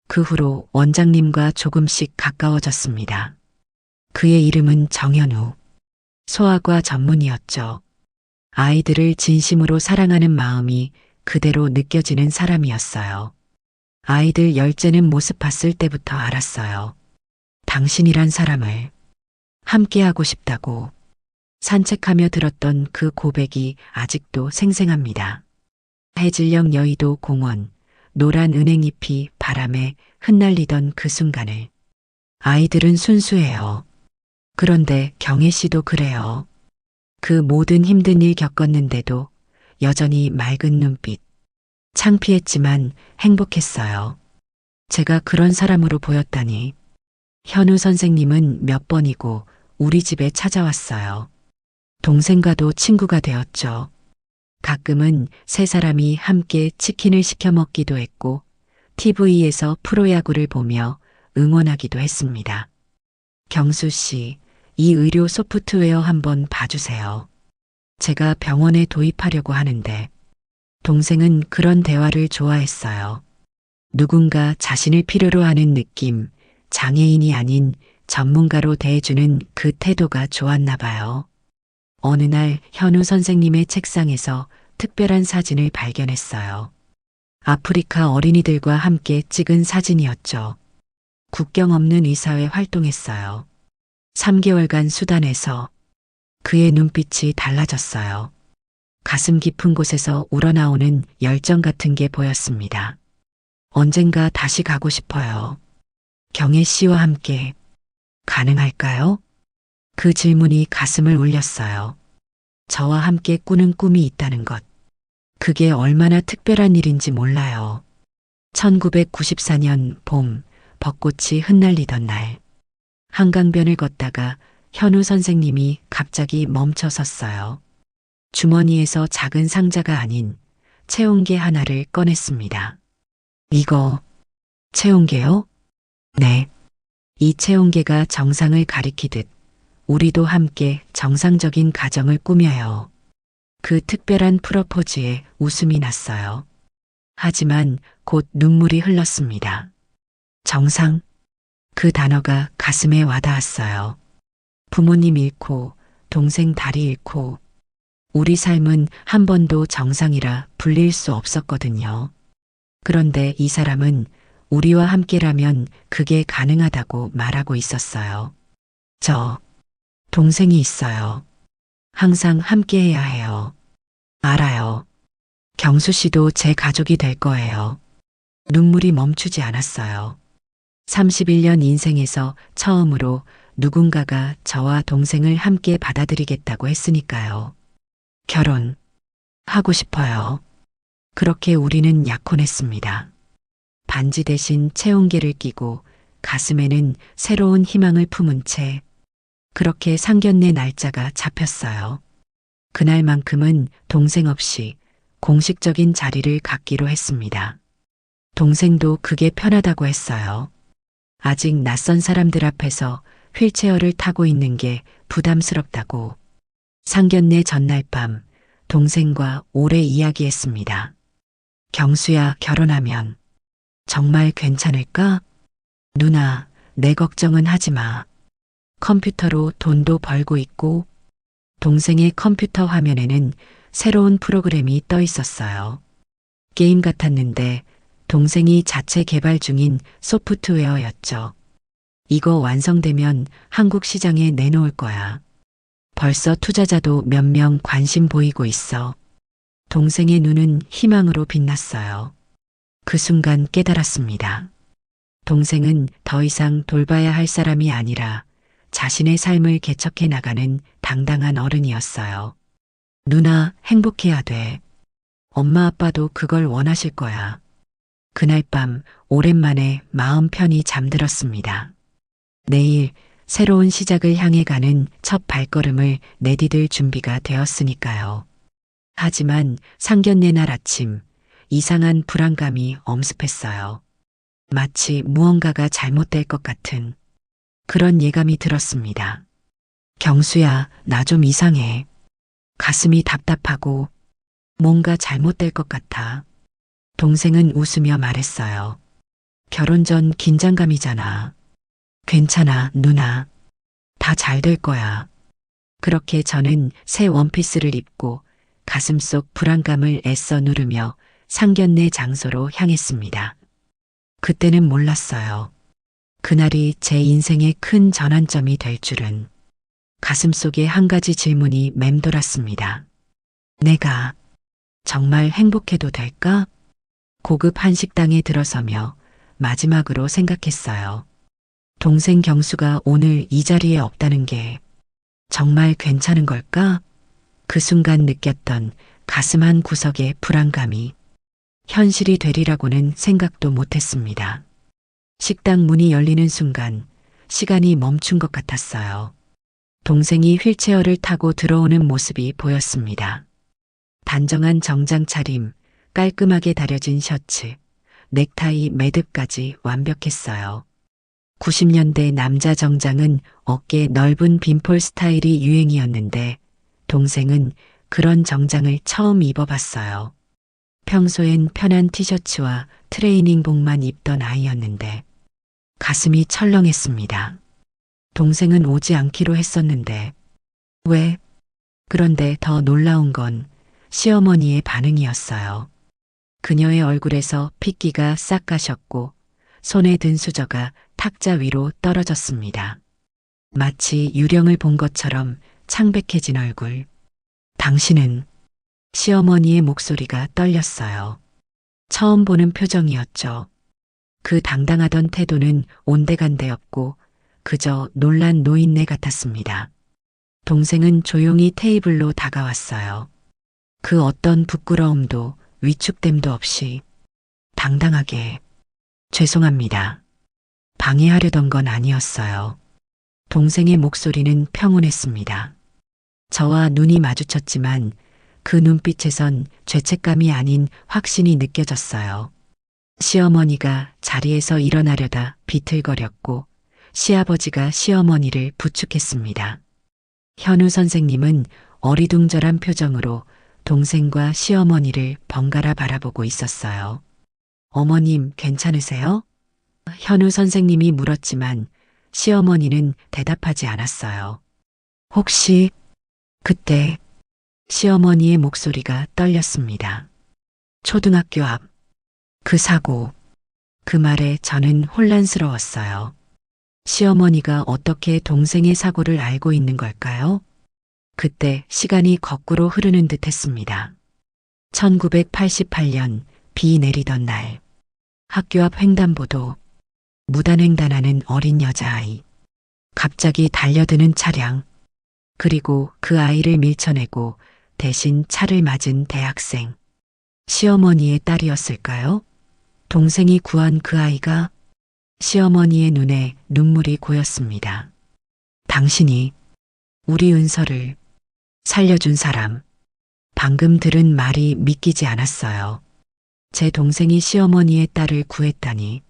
그 후로 원장님과 조금씩 가까워졌습니다. 그의 이름은 정현우. 소아과 전문이었죠. 아이들을 진심으로 사랑하는 마음이 그대로 느껴지는 사람이었어요. 아이들 열째는 모습 봤을 때부터 알았어요. 당신이란 사람을 함께하고 싶다고. 산책하며 들었던 그 고백이 아직도 생생합니다. 해질녘 여의도 공원, 노란 은행잎이 바람에 흩날리던 그 순간을. 아이들은 순수해요. 그런데 경혜 씨도 그래요. 그 모든 힘든 일 겪었는데도 여전히 맑은 눈빛. 창피했지만 행복했어요. 제가 그런 사람으로 보였다니. 현우 선생님은 몇 번이고 우리 집에 찾아왔어요. 동생과도 친구가 되었죠. 가끔은 세 사람이 함께 치킨을 시켜 먹기도 했고 TV에서 프로야구를 보며 응원하기도 했습니다. 경수 씨, 이 의료 소프트웨어 한번 봐주세요. 제가 병원에 도입하려고 하는데. 동생은 그런 대화를 좋아했어요. 누군가 자신을 필요로 하는 느낌, 장애인이 아닌 전문가로 대해주는 그 태도가 좋았나 봐요. 어느 날 현우 선생님의 책상에서 특별한 사진을 발견했어요. 아프리카 어린이들과 함께 찍은 사진이었죠. 국경 없는 의사회 활동했어요. 3개월간 수단에서 그의 눈빛이 달라졌어요. 가슴 깊은 곳에서 우러나오는 열정 같은 게 보였습니다. 언젠가 다시 가고 싶어요. 경혜 씨와 함께. 가능할까요? 그 질문이 가슴을 울렸어요. 저와 함께 꾸는 꿈이 있다는 것. 그게 얼마나 특별한 일인지 몰라요. 1994년 봄, 벚꽃이 흩날리던 날. 한강변을 걷다가 현우 선생님이 갑자기 멈춰 섰어요. 주머니에서 작은 상자가 아닌 체온계 하나를 꺼냈습니다. 이거 체온계요? 네. 이 체온계가 정상을 가리키듯 우리도 함께 정상적인 가정을 꾸며요. 그 특별한 프로포즈에 웃음이 났어요. 하지만 곧 눈물이 흘렀습니다. 정상? 그 단어가 가슴에 와닿았어요. 부모님 잃고 동생 다리 잃고 우리 삶은 한 번도 정상이라 불릴 수 없었거든요. 그런데 이 사람은 우리와 함께라면 그게 가능하다고 말하고 있었어요. 저 동생이 있어요. 항상 함께해야 해요. 알아요. 경수 씨도 제 가족이 될 거예요. 눈물이 멈추지 않았어요. 31년 인생에서 처음으로 누군가가 저와 동생을 함께 받아들이겠다고 했으니까요. 결혼 하고 싶어요. 그렇게 우리는 약혼했습니다. 반지 대신 체온계를 끼고 가슴에는 새로운 희망을 품은 채 그렇게 상견례 날짜가 잡혔어요. 그날만큼은 동생 없이 공식적인 자리를 갖기로 했습니다. 동생도 그게 편하다고 했어요. 아직 낯선 사람들 앞에서 휠체어를 타고 있는 게 부담스럽다고. 상견례 전날 밤 동생과 오래 이야기했습니다. 경수야, 결혼하면 정말 괜찮을까? 누나, 내 걱정은 하지 마. 컴퓨터로 돈도 벌고 있고. 동생의 컴퓨터 화면에는 새로운 프로그램이 떠 있었어요. 게임 같았는데 동생이 자체 개발 중인 소프트웨어였죠. 이거 완성되면 한국 시장에 내놓을 거야. 벌써 투자자도 몇 명 관심 보이고 있어. 동생의 눈은 희망으로 빛났어요. 그 순간 깨달았습니다. 동생은 더 이상 돌봐야 할 사람이 아니라 자신의 삶을 개척해 나가는 당당한 어른이었어요. 누나, 행복해야 돼. 엄마 아빠도 그걸 원하실 거야. 그날 밤 오랜만에 마음 편히 잠들었습니다. 내일 새로운 시작을 향해 가는 첫 발걸음을 내디딜 준비가 되었으니까요. 하지만 상견례 날 아침 이상한 불안감이 엄습했어요. 마치 무언가가 잘못될 것 같은 그런 예감이 들었습니다. 경수야, 나 좀 이상해. 가슴이 답답하고 뭔가 잘못될 것 같아. 동생은 웃으며 말했어요. 결혼 전 긴장감이잖아. 괜찮아, 누나. 다 잘 될 거야. 그렇게 저는 새 원피스를 입고 가슴속 불안감을 애써 누르며 상견례 장소로 향했습니다. 그때는 몰랐어요. 그날이 제 인생의 큰 전환점이 될 줄은. 가슴속에 한 가지 질문이 맴돌았습니다. 내가 정말 행복해도 될까? 고급 한식당에 들어서며 마지막으로 생각했어요. 동생 경수가 오늘 이 자리에 없다는 게 정말 괜찮은 걸까? 그 순간 느꼈던 가슴 한 구석의 불안감이 현실이 되리라고는 생각도 못했습니다. 식당 문이 열리는 순간 시간이 멈춘 것 같았어요. 동생이 휠체어를 타고 들어오는 모습이 보였습니다. 단정한 정장 차림, 깔끔하게 다려진 셔츠, 넥타이 매듭까지 완벽했어요. 90년대 남자 정장은 어깨 넓은 빈폴 스타일이 유행이었는데 동생은 그런 정장을 처음 입어봤어요. 평소엔 편한 티셔츠와 트레이닝복만 입던 아이였는데 가슴이 철렁했습니다. 동생은 오지 않기로 했었는데 왜? 그런데 더 놀라운 건 시어머니의 반응이었어요. 그녀의 얼굴에서 핏기가 싹 가셨고 손에 든 수저가 탁자 위로 떨어졌습니다. 마치 유령을 본 것처럼 창백해진 얼굴. 당신은? 시어머니의 목소리가 떨렸어요. 처음 보는 표정이었죠. 그 당당하던 태도는 온데간데없고 그저 놀란 노인네 같았습니다. 동생은 조용히 테이블로 다가왔어요. 그 어떤 부끄러움도 위축됨도 없이 당당하게 죄송합니다. 방해하려던 건 아니었어요. 동생의 목소리는 평온했습니다. 저와 눈이 마주쳤지만 그 눈빛에선 죄책감이 아닌 확신이 느껴졌어요. 시어머니가 자리에서 일어나려다 비틀거렸고 시아버지가 시어머니를 부축했습니다. 현우 선생님은 어리둥절한 표정으로 동생과 시어머니를 번갈아 바라보고 있었어요. 어머님, 괜찮으세요? 현우 선생님이 물었지만 시어머니는 대답하지 않았어요. 혹시 그때 시어머니의 목소리가 떨렸습니다. 초등학교 앞 그 사고. 그 말에 저는 혼란스러웠어요. 시어머니가 어떻게 동생의 사고를 알고 있는 걸까요? 그때 시간이 거꾸로 흐르는 듯 했습니다. 1988년 비 내리던 날. 학교 앞 횡단보도. 무단횡단하는 어린 여자아이. 갑자기 달려드는 차량. 그리고 그 아이를 밀쳐내고 대신 차를 맞은 대학생. 시어머니의 딸이었을까요? 동생이 구한 그 아이가? 시어머니의 눈에 눈물이 고였습니다. 당신이 우리 은서를 살려준 사람. 방금 들은 말이 믿기지 않았어요. 제 동생이 시어머니의 딸을 구했다니.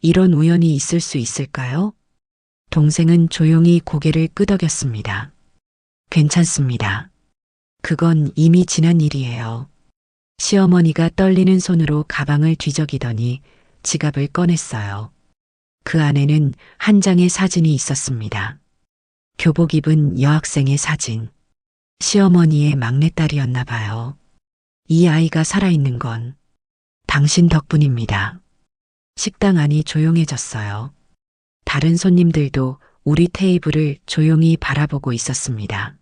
이런 우연이 있을 수 있을까요? 동생은 조용히 고개를 끄덕였습니다. 괜찮습니다. 그건 이미 지난 일이에요. 시어머니가 떨리는 손으로 가방을 뒤적이더니 지갑을 꺼냈어요. 그 안에는 한 장의 사진이 있었습니다. 교복 입은 여학생의 사진. 시어머니의 막내딸이었나 봐요. 이 아이가 살아있는 건 당신 덕분입니다. 식당 안이 조용해졌어요. 다른 손님들도 우리 테이블을 조용히 바라보고 있었습니다.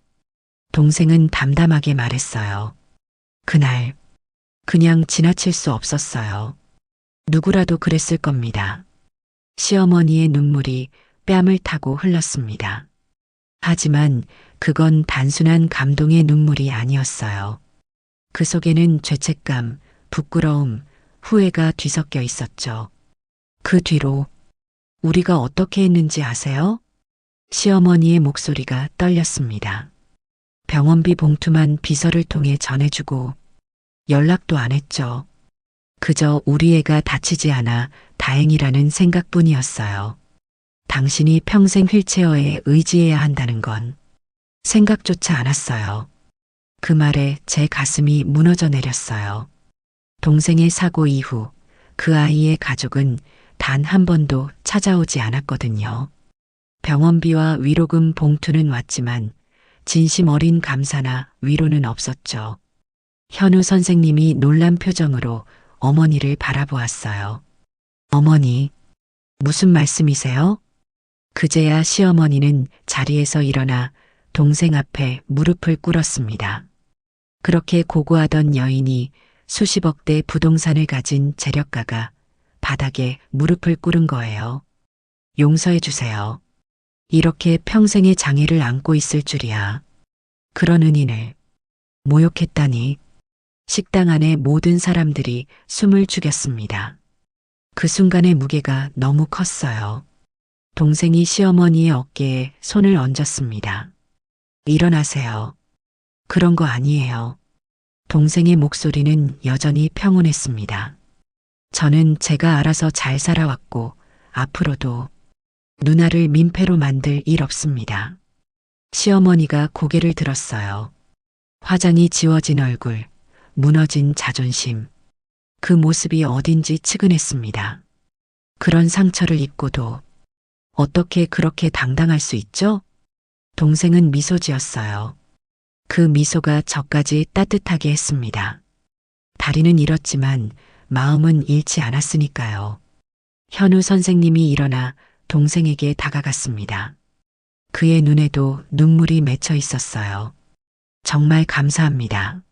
동생은 담담하게 말했어요. 그날 그냥 지나칠 수 없었어요. 누구라도 그랬을 겁니다. 시어머니의 눈물이 뺨을 타고 흘렀습니다. 하지만 그건 단순한 감동의 눈물이 아니었어요. 그 속에는 죄책감, 부끄러움, 후회가 뒤섞여 있었죠. 그 뒤로 우리가 어떻게 했는지 아세요? 시어머니의 목소리가 떨렸습니다. 병원비 봉투만 비서를 통해 전해주고 연락도 안 했죠. 그저 우리 애가 다치지 않아 다행이라는 생각뿐이었어요. 당신이 평생 휠체어에 의지해야 한다는 건 생각조차 않았어요. 그 말에 제 가슴이 무너져 내렸어요. 동생의 사고 이후 그 아이의 가족은 단 한 번도 찾아오지 않았거든요. 병원비와 위로금 봉투는 왔지만 진심 어린 감사나 위로는 없었죠. 현우 선생님이 놀란 표정으로 어머니를 바라보았어요. 어머니, 무슨 말씀이세요? 그제야 시어머니는 자리에서 일어나 동생 앞에 무릎을 꿇었습니다. 그렇게 고고하던 여인이 수십억 대 부동산을 가진 재력가가 바닥에 무릎을 꿇은 거예요. 용서해 주세요. 이렇게 평생의 장애를 안고 있을 줄이야. 그런 은인을 모욕했다니. 식당 안의 모든 사람들이 숨을 죽였습니다. 그 순간의 무게가 너무 컸어요. 동생이 시어머니의 어깨에 손을 얹었습니다. 일어나세요. 그런 거 아니에요. 동생의 목소리는 여전히 평온했습니다. 저는 제가 알아서 잘 살아왔고 앞으로도 누나를 민폐로 만들 일 없습니다. 시어머니가 고개를 들었어요. 화장이 지워진 얼굴, 무너진 자존심. 그 모습이 어딘지 측은했습니다. 그런 상처를 입고도 어떻게 그렇게 당당할 수 있죠? 동생은 미소 지었어요. 그 미소가 저까지 따뜻하게 했습니다. 다리는 잃었지만 마음은 잃지 않았으니까요. 현우 선생님이 일어나 동생에게 다가갔습니다. 그의 눈에도 눈물이 맺혀 있었어요. 정말 감사합니다.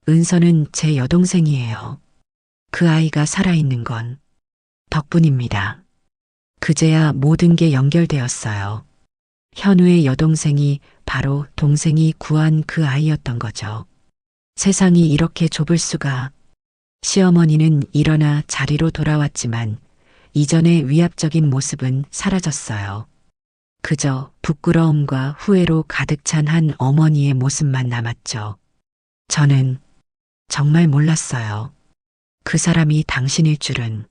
은서는 제 여동생이에요. 그 아이가 살아있는 건 덕분입니다. 그제야 모든 게 연결되었어요. 현우의 여동생이 바로 동생이 구한 그 아이였던 거죠. 세상이 이렇게 좁을 수가. 시어머니는 일어나 자리로 돌아왔지만 이전의 위압적인 모습은 사라졌어요. 그저 부끄러움과 후회로 가득 찬 한 어머니의 모습만 남았죠. 저는 정말 몰랐어요. 그 사람이 당신일 줄은.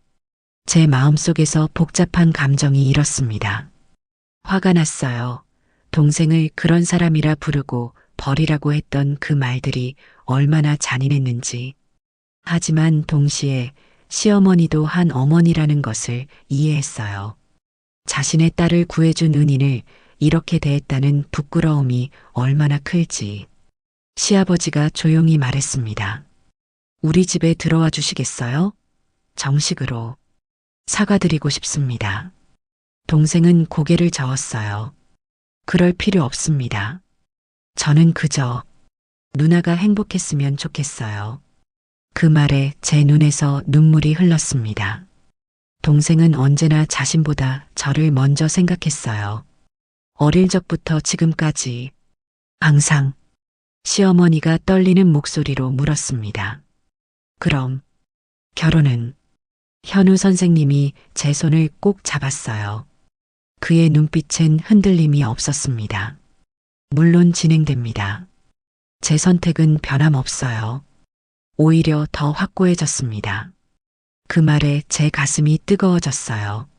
제 마음속에서 복잡한 감정이 일었습니다. 화가 났어요. 동생을 그런 사람이라 부르고 버리라고 했던 그 말들이 얼마나 잔인했는지. 하지만 동시에 시어머니도 한 어머니라는 것을 이해했어요. 자신의 딸을 구해준 은인을 이렇게 대했다는 부끄러움이 얼마나 클지. 시아버지가 조용히 말했습니다. 우리 집에 들어와 주시겠어요? 정식으로. 사과드리고 싶습니다. 동생은 고개를 저었어요. 그럴 필요 없습니다. 저는 그저 누나가 행복했으면 좋겠어요. 그 말에 제 눈에서 눈물이 흘렀습니다. 동생은 언제나 자신보다 저를 먼저 생각했어요. 어릴 적부터 지금까지 항상. 시어머니가 떨리는 목소리로 물었습니다. 그럼 결혼은? 현우 선생님이 제 손을 꼭 잡았어요. 그의 눈빛엔 흔들림이 없었습니다. 물론 진행됩니다. 제 선택은 변함없어요. 오히려 더 확고해졌습니다. 그 말에 제 가슴이 뜨거워졌어요.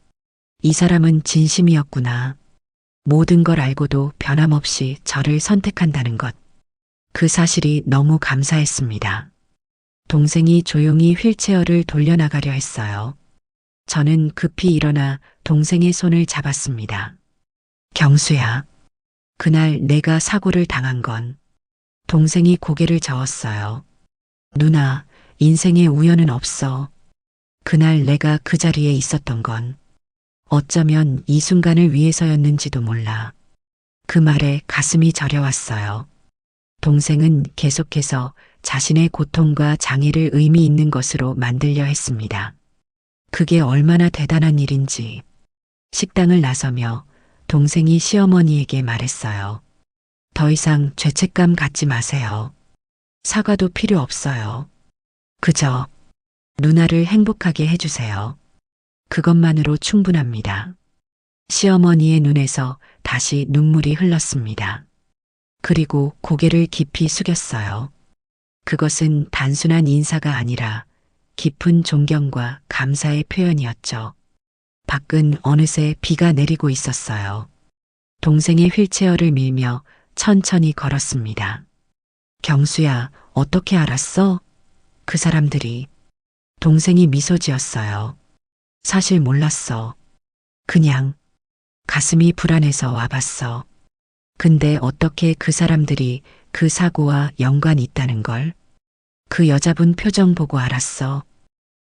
이 사람은 진심이었구나. 모든 걸 알고도 변함없이 저를 선택한다는 것. 그 사실이 너무 감사했습니다. 동생이 조용히 휠체어를 돌려나가려 했어요. 저는 급히 일어나 동생의 손을 잡았습니다. 경수야, 그날 내가 사고를 당한 건 동생이 고개를 저었어요. 누나, 인생에 우연은 없어. 그날 내가 그 자리에 있었던 건 어쩌면 이 순간을 위해서였는지도 몰라. 그 말에 가슴이 저려왔어요. 동생은 계속해서 자신의 고통과 장애를 의미 있는 것으로 만들려 했습니다. 그게 얼마나 대단한 일인지. 식당을 나서며 동생이 시어머니에게 말했어요. 더 이상 죄책감 갖지 마세요. 사과도 필요 없어요. 그저 누나를 행복하게 해주세요. 그것만으로 충분합니다. 시어머니의 눈에서 다시 눈물이 흘렀습니다. 그리고 고개를 깊이 숙였어요. 그것은 단순한 인사가 아니라 깊은 존경과 감사의 표현이었죠. 밖은 어느새 비가 내리고 있었어요. 동생의 휠체어를 밀며 천천히 걸었습니다. 경수야, 어떻게 알았어? 그 사람들이. 동생이 미소 지었어요. 사실 몰랐어. 그냥 가슴이 불안해서 와봤어. 근데 어떻게 그 사람들이 그 사고와 연관이 있다는 걸? 그 여자분 표정 보고 알았어.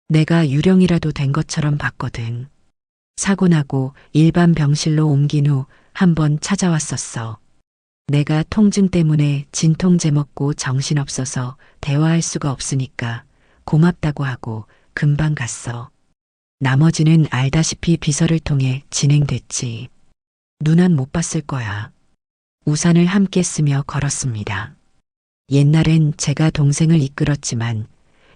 내가 유령이라도 된 것처럼 봤거든. 사고 나고 일반 병실로 옮긴 후 한 번 찾아왔었어. 내가 통증 때문에 진통제 먹고 정신없어서 대화할 수가 없으니까 고맙다고 하고 금방 갔어. 나머지는 알다시피 비서를 통해 진행됐지. 누난 못 봤을 거야. 우산을 함께 쓰며 걸었습니다. 옛날엔 제가 동생을 이끌었지만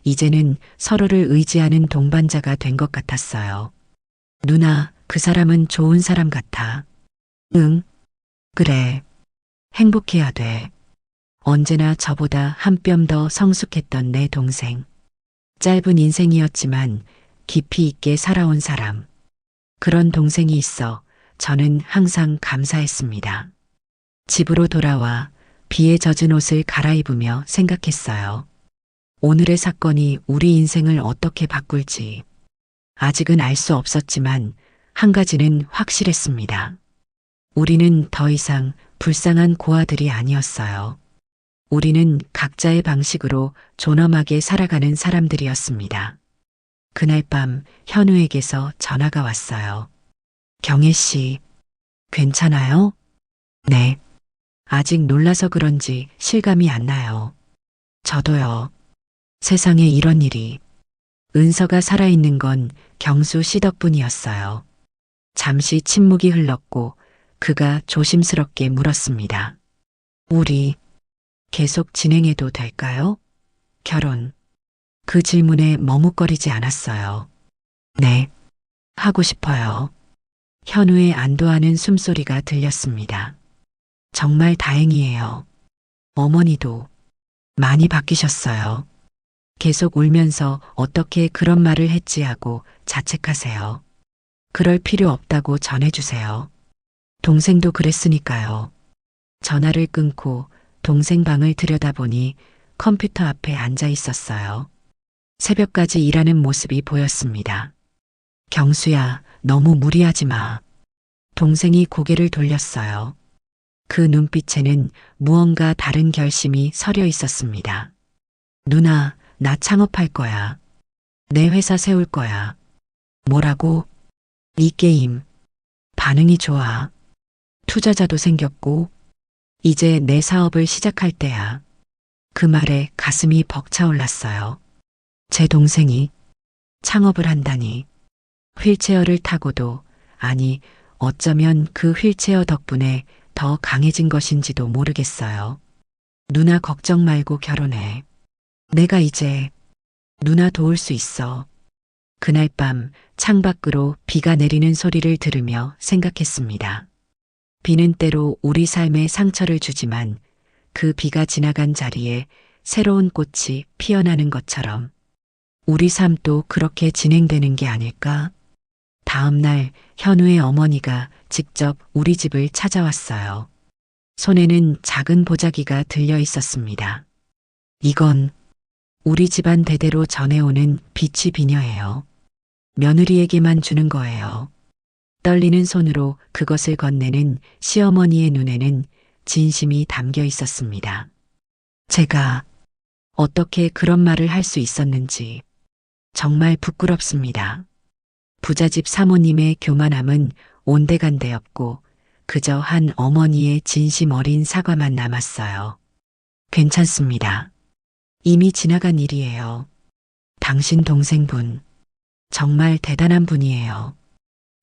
이제는 서로를 의지하는 동반자가 된 것 같았어요. 누나, 그 사람은 좋은 사람 같아. 응, 그래. 행복해야 돼. 언제나 저보다 한 뼘 더 성숙했던 내 동생. 짧은 인생이었지만 깊이 있게 살아온 사람. 그런 동생이 있어 저는 항상 감사했습니다. 집으로 돌아와 비에 젖은 옷을 갈아입으며 생각했어요. 오늘의 사건이 우리 인생을 어떻게 바꿀지. 아직은 알 수 없었지만 한 가지는 확실했습니다. 우리는 더 이상 불쌍한 고아들이 아니었어요. 우리는 각자의 방식으로 존엄하게 살아가는 사람들이었습니다. 그날 밤 현우에게서 전화가 왔어요. 경혜 씨, 괜찮아요? 네. 아직 놀라서 그런지 실감이 안 나요. 저도요. 세상에 이런 일이. 은서가 살아있는 건 경수 씨 덕분이었어요. 잠시 침묵이 흘렀고 그가 조심스럽게 물었습니다. 우리 계속 진행해도 될까요? 결혼. 그 질문에 머뭇거리지 않았어요. 네, 하고 싶어요. 현우의 안도하는 숨소리가 들렸습니다. 정말 다행이에요. 어머니도 많이 바뀌셨어요. 계속 울면서 어떻게 그런 말을 했지 하고 자책하세요. 그럴 필요 없다고 전해주세요. 동생도 그랬으니까요. 전화를 끊고 동생 방을 들여다보니 컴퓨터 앞에 앉아 있었어요. 새벽까지 일하는 모습이 보였습니다. 경수야, 너무 무리하지 마. 동생이 고개를 돌렸어요. 그 눈빛에는 무언가 다른 결심이 서려 있었습니다. 누나, 나 창업할 거야. 내 회사 세울 거야. 뭐라고? 이 게임. 반응이 좋아. 투자자도 생겼고, 이제 내 사업을 시작할 때야. 그 말에 가슴이 벅차올랐어요. 제 동생이 창업을 한다니. 휠체어를 타고도, 아니, 어쩌면 그 휠체어 덕분에 더 강해진 것인지도 모르겠어요. 누나 걱정 말고 결혼해. 내가 이제 누나 도울 수 있어. 그날 밤 창밖으로 비가 내리는 소리를 들으며 생각했습니다. 비는 때로 우리 삶에 상처를 주지만 그 비가 지나간 자리에 새로운 꽃이 피어나는 것처럼 우리 삶도 그렇게 진행되는 게 아닐까? 다음 날 현우의 어머니가 직접 우리 집을 찾아왔어요. 손에는 작은 보자기가 들려 있었습니다. 이건 우리 집안 대대로 전해오는 비취 비녀예요. 며느리에게만 주는 거예요. 떨리는 손으로 그것을 건네는 시어머니의 눈에는 진심이 담겨 있었습니다. 제가 어떻게 그런 말을 할 수 있었는지 정말 부끄럽습니다. 부잣집 사모님의 교만함은 온데간데 없고 그저 한 어머니의 진심 어린 사과만 남았어요. 괜찮습니다. 이미 지나간 일이에요. 당신 동생분 정말 대단한 분이에요.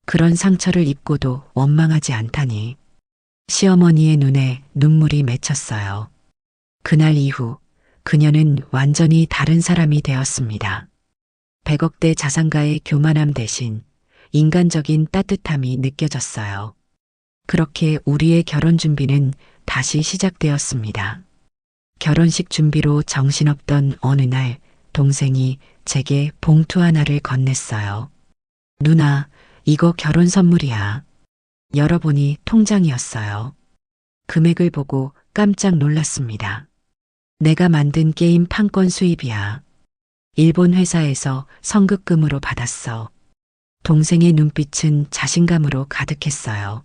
그런 상처를 입고도 원망하지 않다니. 시어머니의 눈에 눈물이 맺혔어요. 그날 이후 그녀는 완전히 다른 사람이 되었습니다. 100억대 자산가의 교만함 대신 인간적인 따뜻함이 느껴졌어요. 그렇게 우리의 결혼 준비는 다시 시작되었습니다. 결혼식 준비로 정신없던 어느 날 동생이 제게 봉투 하나를 건넸어요. 누나, 이거 결혼 선물이야. 열어보니 통장이었어요. 금액을 보고 깜짝 놀랐습니다. 내가 만든 게임 판권 수입이야. 일본 회사에서 성급금으로 받았어. 동생의 눈빛은 자신감으로 가득했어요.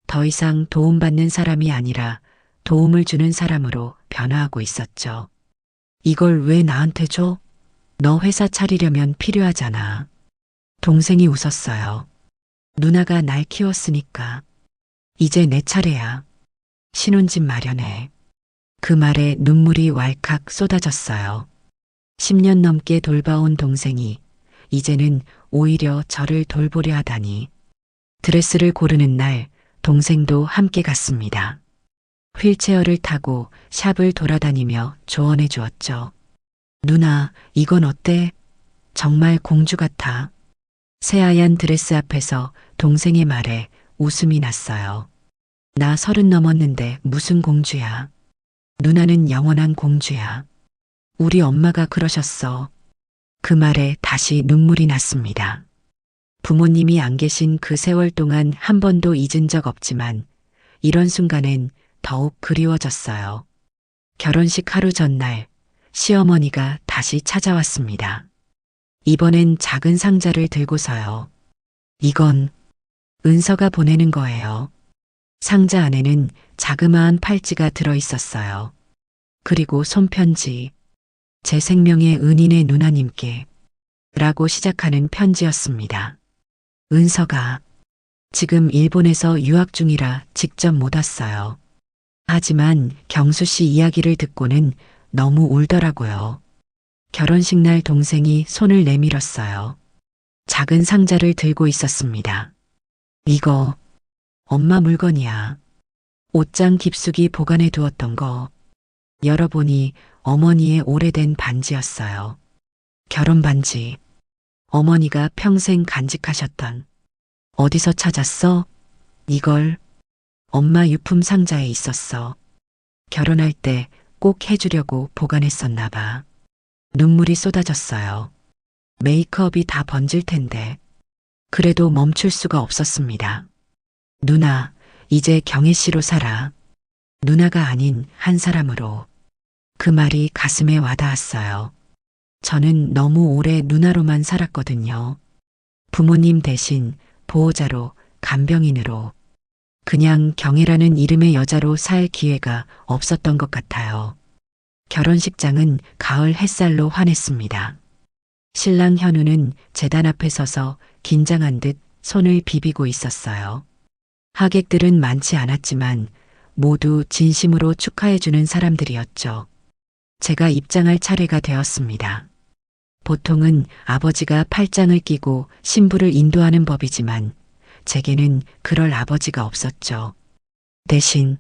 더 이상 도움받는 사람이 아니라 도움을 주는 사람으로 변화하고 있었죠. 이걸 왜 나한테 줘? 너 회사 차리려면 필요하잖아. 동생이 웃었어요. 누나가 날 키웠으니까. 이제 내 차례야. 신혼집 마련해. 그 말에 눈물이 왈칵 쏟아졌어요. 10년 넘게 돌봐온 동생이 이제는 오히려 저를 돌보려 하다니. 드레스를 고르는 날 동생도 함께 갔습니다. 휠체어를 타고 샵을 돌아다니며 조언해 주었죠. 누나, 이건 어때? 정말 공주 같아. 새하얀 드레스 앞에서 동생의 말에 웃음이 났어요. 나 30 넘었는데 무슨 공주야. 누나는 영원한 공주야. 우리 엄마가 그러셨어. 그 말에 다시 눈물이 났습니다. 부모님이 안 계신 그 세월 동안 한 번도 잊은 적 없지만 이런 순간엔 더욱 그리워졌어요. 결혼식 하루 전날 시어머니가 다시 찾아왔습니다. 이번엔 작은 상자를 들고서요. 이건 은서가 보내는 거예요. 상자 안에는 자그마한 팔찌가 들어 있었어요. 그리고 손편지. 제 생명의 은인의 누나님께 라고 시작하는 편지였습니다. 은서가 지금 일본에서 유학 중이라 직접 못 왔어요. 하지만 경수 씨 이야기를 듣고는 너무 울더라고요. 결혼식 날 동생이 손을 내밀었어요. 작은 상자를 들고 있었습니다. 이거 엄마 물건이야. 옷장 깊숙이 보관해 두었던 거. 열어보니 어머니의 오래된 반지였어요. 결혼 반지. 어머니가 평생 간직하셨던. 어디서 찾았어? 이걸 엄마 유품 상자에 있었어. 결혼할 때 꼭 해주려고 보관했었나 봐. 눈물이 쏟아졌어요. 메이크업이 다 번질 텐데. 그래도 멈출 수가 없었습니다. 누나, 이제 경혜 씨로 살아. 누나가 아닌 한 사람으로. 그 말이 가슴에 와닿았어요. 저는 너무 오래 누나로만 살았거든요. 부모님 대신 보호자로, 간병인으로. 그냥 경혜라는 이름의 여자로 살 기회가 없었던 것 같아요. 결혼식장은 가을 햇살로 환했습니다. 신랑 현우는 제단 앞에 서서 긴장한 듯 손을 비비고 있었어요. 하객들은 많지 않았지만 모두 진심으로 축하해주는 사람들이었죠. 제가 입장할 차례가 되었습니다. 보통은 아버지가 팔짱을 끼고 신부를 인도하는 법이지만 제게는 그럴 아버지가 없었죠. 대신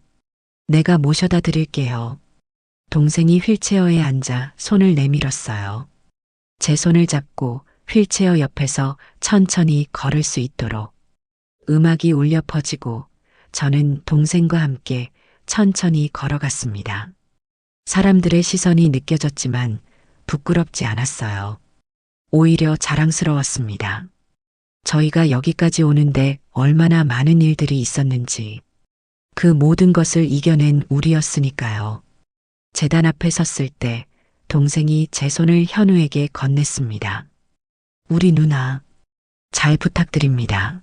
내가 모셔다 드릴게요. 동생이 휠체어에 앉아 손을 내밀었어요. 제 손을 잡고 휠체어 옆에서 천천히 걸을 수 있도록. 음악이 울려 퍼지고 저는 동생과 함께 천천히 걸어갔습니다. 사람들의 시선이 느껴졌지만 부끄럽지 않았어요. 오히려 자랑스러웠습니다. 저희가 여기까지 오는데 얼마나 많은 일들이 있었는지. 그 모든 것을 이겨낸 우리였으니까요. 재단 앞에 섰을 때 동생이 제 손을 현우에게 건넸습니다. 우리 누나, 잘 부탁드립니다.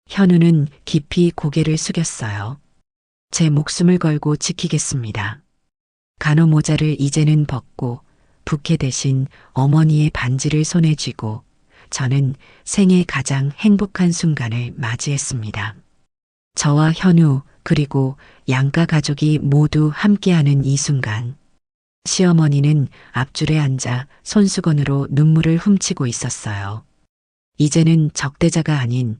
현우는 깊이 고개를 숙였어요. 제 목숨을 걸고 지키겠습니다. 간호 모자를 이제는 벗고 부케 대신 어머니의 반지를 손에 쥐고 저는 생애 가장 행복한 순간을 맞이했습니다. 저와 현우 그리고 양가 가족이 모두 함께하는 이 순간. 시어머니는 앞줄에 앉아 손수건으로 눈물을 훔치고 있었어요. 이제는 적대자가 아닌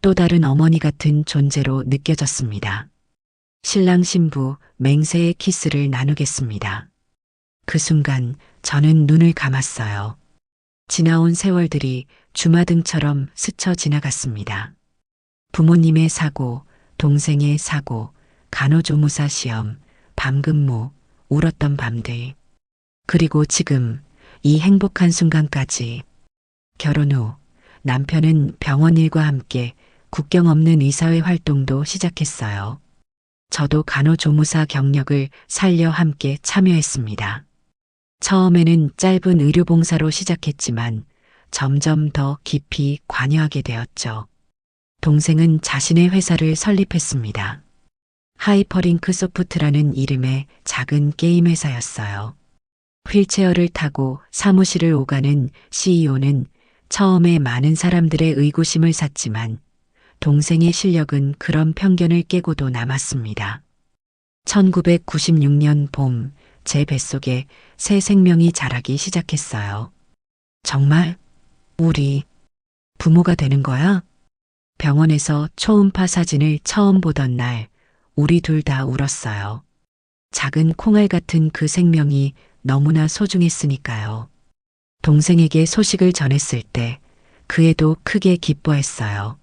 또 다른 어머니 같은 존재로 느껴졌습니다. 신랑 신부 맹세의 키스를 나누겠습니다. 그 순간 저는 눈을 감았어요. 지나온 세월들이 주마등처럼 스쳐 지나갔습니다. 부모님의 사고, 동생의 사고, 간호조무사 시험, 밤근무, 울었던 밤들. 그리고 지금 이 행복한 순간까지. 결혼 후 남편은 병원 일과 함께 국경 없는 의사회 활동도 시작했어요. 저도 간호조무사 경력을 살려 함께 참여했습니다. 처음에는 짧은 의료봉사로 시작했지만 점점 더 깊이 관여하게 되었죠. 동생은 자신의 회사를 설립했습니다. 하이퍼링크 소프트라는 이름의 작은 게임 회사였어요. 휠체어를 타고 사무실을 오가는 CEO는 처음에 많은 사람들의 의구심을 샀지만 동생의 실력은 그런 편견을 깨고도 남았습니다. 1996년 봄, 제 뱃속에 새 생명이 자라기 시작했어요. 정말? 우리 부모가 되는 거야? 병원에서 초음파 사진을 처음 보던 날, 우리 둘 다 울었어요. 작은 콩알 같은 그 생명이 너무나 소중했으니까요. 동생에게 소식을 전했을 때 그 애도 크게 기뻐했어요.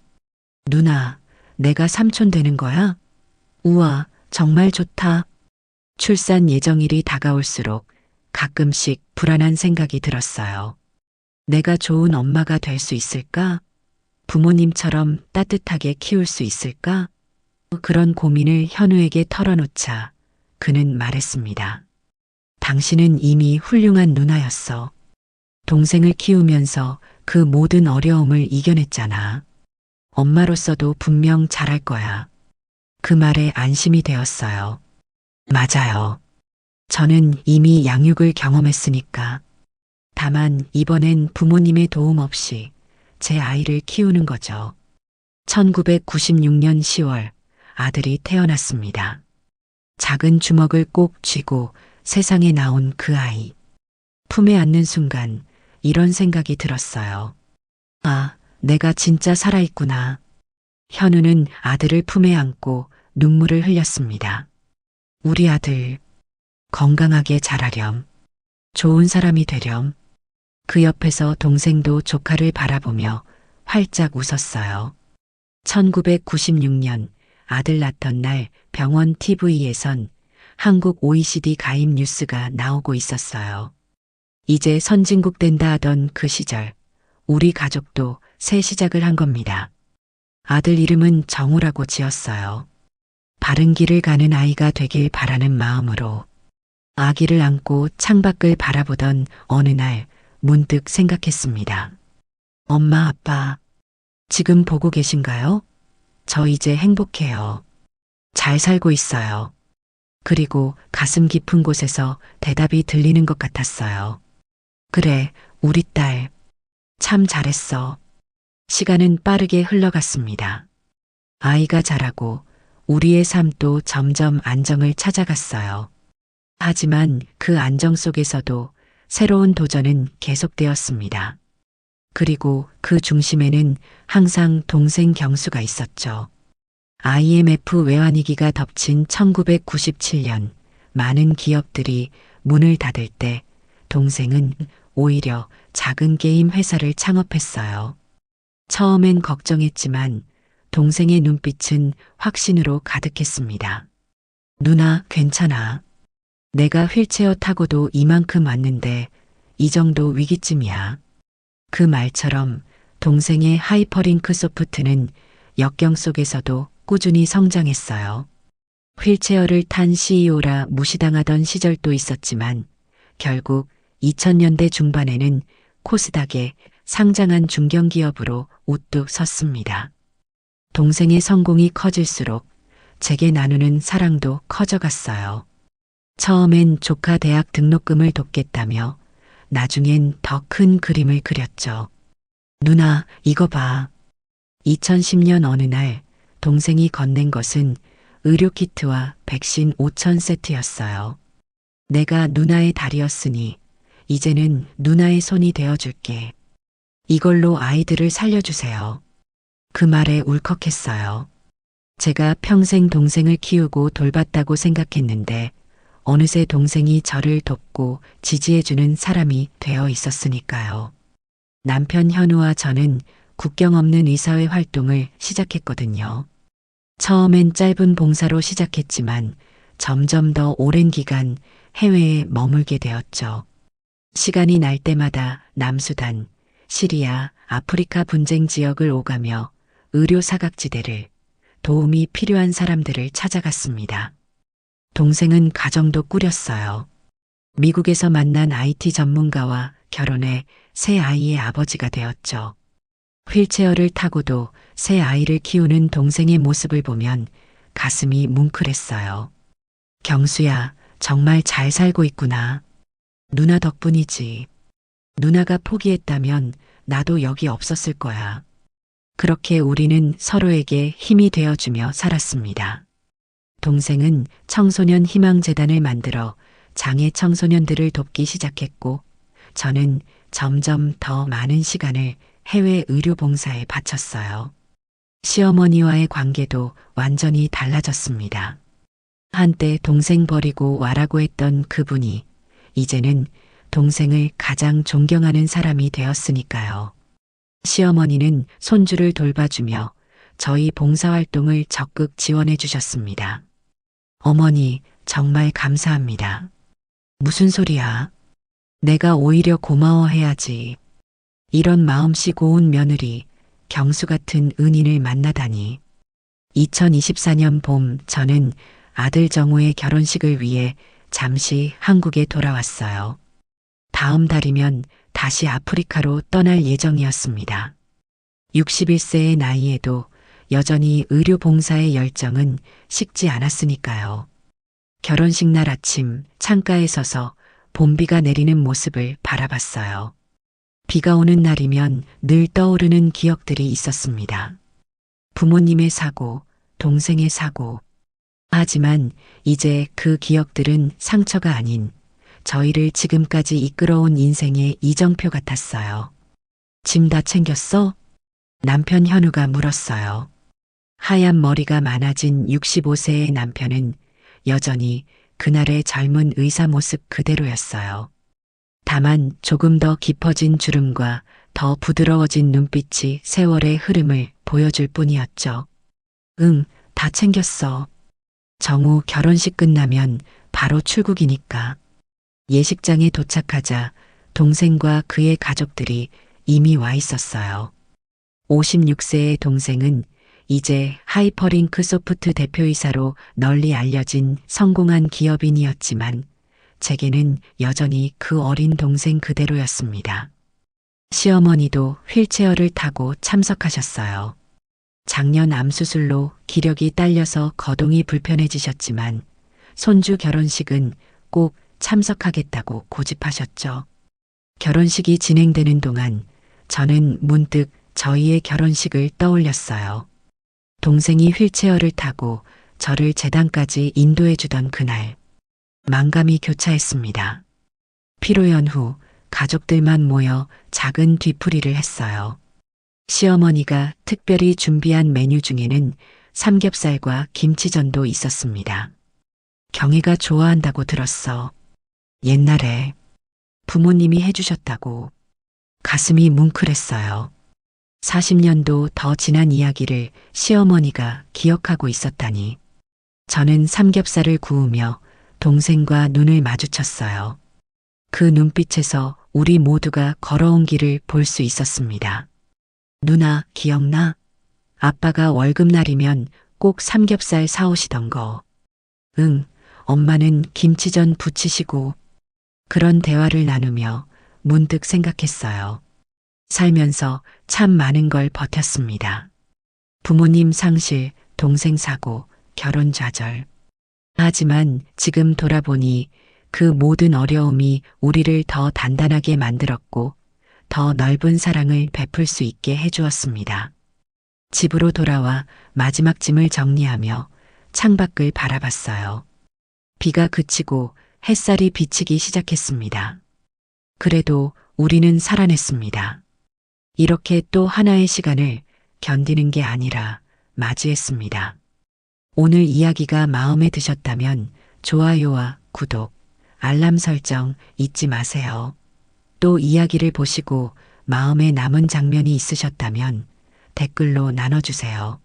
누나, 내가 삼촌 되는 거야? 우와, 정말 좋다. 출산 예정일이 다가올수록 가끔씩 불안한 생각이 들었어요. 내가 좋은 엄마가 될 수 있을까? 부모님처럼 따뜻하게 키울 수 있을까? 그런 고민을 현우에게 털어놓자 그는 말했습니다. 당신은 이미 훌륭한 누나였어. 동생을 키우면서 그 모든 어려움을 이겨냈잖아. 엄마로서도 분명 잘할 거야. 그 말에 안심이 되었어요. 맞아요. 저는 이미 양육을 경험했으니까. 다만 이번엔 부모님의 도움 없이 제 아이를 키우는 거죠. 1996년 10월 아들이 태어났습니다. 작은 주먹을 꼭 쥐고 세상에 나온 그 아이. 품에 안는 순간 이런 생각이 들었어요. 아, 내가 진짜 살아있구나. 현우는 아들을 품에 안고 눈물을 흘렸습니다. 우리 아들, 건강하게 자라렴. 좋은 사람이 되렴. 그 옆에서 동생도 조카를 바라보며 활짝 웃었어요. 1996년 아들 낳던 날 병원 TV에선 한국 OECD 가입 뉴스가 나오고 있었어요. 이제 선진국 된다 하던 그 시절, 우리 가족도 새 시작을 한 겁니다. 아들 이름은 정우라고 지었어요. 바른 길을 가는 아이가 되길 바라는 마음으로. 아기를 안고 창밖을 바라보던 어느 날 문득 생각했습니다. 엄마, 아빠, 지금 보고 계신가요? 저 이제 행복해요. 잘 살고 있어요. 그리고 가슴 깊은 곳에서 대답이 들리는 것 같았어요. 그래, 우리 딸. 참 잘했어. 시간은 빠르게 흘러갔습니다. 아이가 자라고 우리의 삶도 점점 안정을 찾아갔어요. 하지만 그 안정 속에서도 새로운 도전은 계속되었습니다. 그리고 그 중심에는 항상 동생 경수가 있었죠. IMF 외환위기가 덮친 1997년 많은 기업들이 문을 닫을 때 동생은 오히려 작은 게임 회사를 창업했어요. 처음엔 걱정했지만 동생의 눈빛은 확신으로 가득했습니다. 누나, 괜찮아. 내가 휠체어 타고도 이만큼 왔는데 이 정도 위기쯤이야. 그 말처럼 동생의 하이퍼링크 소프트는 역경 속에서도 꾸준히 성장했어요. 휠체어를 탄 CEO라 무시당하던 시절도 있었지만 결국 2000년대 중반에는 코스닥에 상장한 중견기업으로 우뚝 섰습니다. 동생의 성공이 커질수록 제게 나누는 사랑도 커져갔어요. 처음엔 조카 대학 등록금을 돕겠다며 나중엔 더 큰 그림을 그렸죠. 누나, 이거 봐. 2010년 어느 날 동생이 건넨 것은 의료키트와 백신 5천 세트였어요. 내가 누나의 다리였으니 이제는 누나의 손이 되어줄게. 이걸로 아이들을 살려주세요. 그 말에 울컥했어요. 제가 평생 동생을 키우고 돌봤다고 생각했는데 어느새 동생이 저를 돕고 지지해주는 사람이 되어 있었으니까요. 남편 현우와 저는 국경 없는 의사회 활동을 시작했거든요. 처음엔 짧은 봉사로 시작했지만 점점 더 오랜 기간 해외에 머물게 되었죠. 시간이 날 때마다 남수단, 시리아, 아프리카 분쟁 지역을 오가며 의료 사각지대를 도움이 필요한 사람들을 찾아갔습니다. 동생은 가정도 꾸렸어요. 미국에서 만난 IT 전문가와 결혼해 새 아이의 아버지가 되었죠. 휠체어를 타고도 새 아이를 키우는 동생의 모습을 보면 가슴이 뭉클했어요. 경수야, 정말 잘 살고 있구나. 누나 덕분이지. 누나가 포기했다면 나도 여기 없었을 거야. 그렇게 우리는 서로에게 힘이 되어주며 살았습니다. 동생은 청소년 희망재단을 만들어 장애 청소년들을 돕기 시작했고, 저는 점점 더 많은 시간을 해외 의료 봉사에 바쳤어요. 시어머니와의 관계도 완전히 달라졌습니다. 한때 동생 버리고 와라고 했던 그분이 이제는 동생을 가장 존경하는 사람이 되었으니까요. 시어머니는 손주를 돌봐주며 저희 봉사활동을 적극 지원해 주셨습니다. 어머니, 정말 감사합니다. 무슨 소리야? 내가 오히려 고마워해야지. 이런 마음씨 고운 며느리, 경수 같은 은인을 만나다니. 2024년 봄 저는 아들 정우의 결혼식을 위해 잠시 한국에 돌아왔어요. 다음 달이면 다시 아프리카로 떠날 예정이었습니다. 61세의 나이에도 여전히 의료 봉사의 열정은 식지 않았으니까요. 결혼식 날 아침 창가에 서서 봄비가 내리는 모습을 바라봤어요. 비가 오는 날이면 늘 떠오르는 기억들이 있었습니다. 부모님의 사고, 동생의 사고. 하지만 이제 그 기억들은 상처가 아닌 저희를 지금까지 이끌어온 인생의 이정표 같았어요. 짐 다 챙겼어? 남편 현우가 물었어요. 하얀 머리가 많아진 65세의 남편은 여전히 그날의 젊은 의사 모습 그대로였어요. 다만 조금 더 깊어진 주름과 더 부드러워진 눈빛이 세월의 흐름을 보여줄 뿐이었죠. 응, 다 챙겼어. 정우 결혼식 끝나면 바로 출국이니까. 예식장에 도착하자 동생과 그의 가족들이 이미 와 있었어요. 56세의 동생은 이제 하이퍼링크 소프트 대표이사로 널리 알려진 성공한 기업인이었지만 제게는 여전히 그 어린 동생 그대로였습니다. 시어머니도 휠체어를 타고 참석하셨어요. 작년 암수술로 기력이 딸려서 거동이 불편해지셨지만 손주 결혼식은 꼭 참석하겠다고 고집하셨죠. 결혼식이 진행되는 동안 저는 문득 저희의 결혼식을 떠올렸어요. 동생이 휠체어를 타고 저를 재단까지 인도해 주던 그날, 만감이 교차했습니다. 피로 연후 가족들만 모여 작은 뒤풀이를 했어요. 시어머니가 특별히 준비한 메뉴 중에는 삼겹살과 김치전도 있었습니다. 경희가 좋아한다고 들었어. 옛날에 부모님이 해주셨다고. 가슴이 뭉클했어요. 40년도 더 지난 이야기를 시어머니가 기억하고 있었다니. 저는 삼겹살을 구우며 동생과 눈을 마주쳤어요. 그 눈빛에서 우리 모두가 걸어온 길을 볼 수 있었습니다. 누나, 기억나? 아빠가 월급날이면 꼭 삼겹살 사오시던 거. 응, 엄마는 김치전 부치시고. 그런 대화를 나누며 문득 생각했어요. 살면서 참 많은 걸 버텼습니다. 부모님 상실, 동생 사고, 결혼 좌절. 하지만 지금 돌아보니 그 모든 어려움이 우리를 더 단단하게 만들었고 더 넓은 사랑을 베풀 수 있게 해주었습니다. 집으로 돌아와 마지막 짐을 정리하며 창밖을 바라봤어요. 비가 그치고 햇살이 비치기 시작했습니다. 그래도 우리는 살아냈습니다. 이렇게 또 하나의 시간을 견디는 게 아니라 맞이했습니다. 오늘 이야기가 마음에 드셨다면 좋아요와 구독, 알람 설정 잊지 마세요. 또 이야기를 보시고 마음에 남은 장면이 있으셨다면 댓글로 나눠주세요.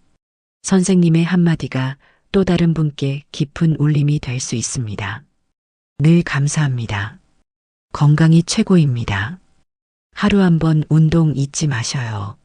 선생님의 한마디가 또 다른 분께 깊은 울림이 될 수 있습니다. 늘 감사합니다. 건강이 최고입니다. 하루 한번 운동 잊지 마셔요.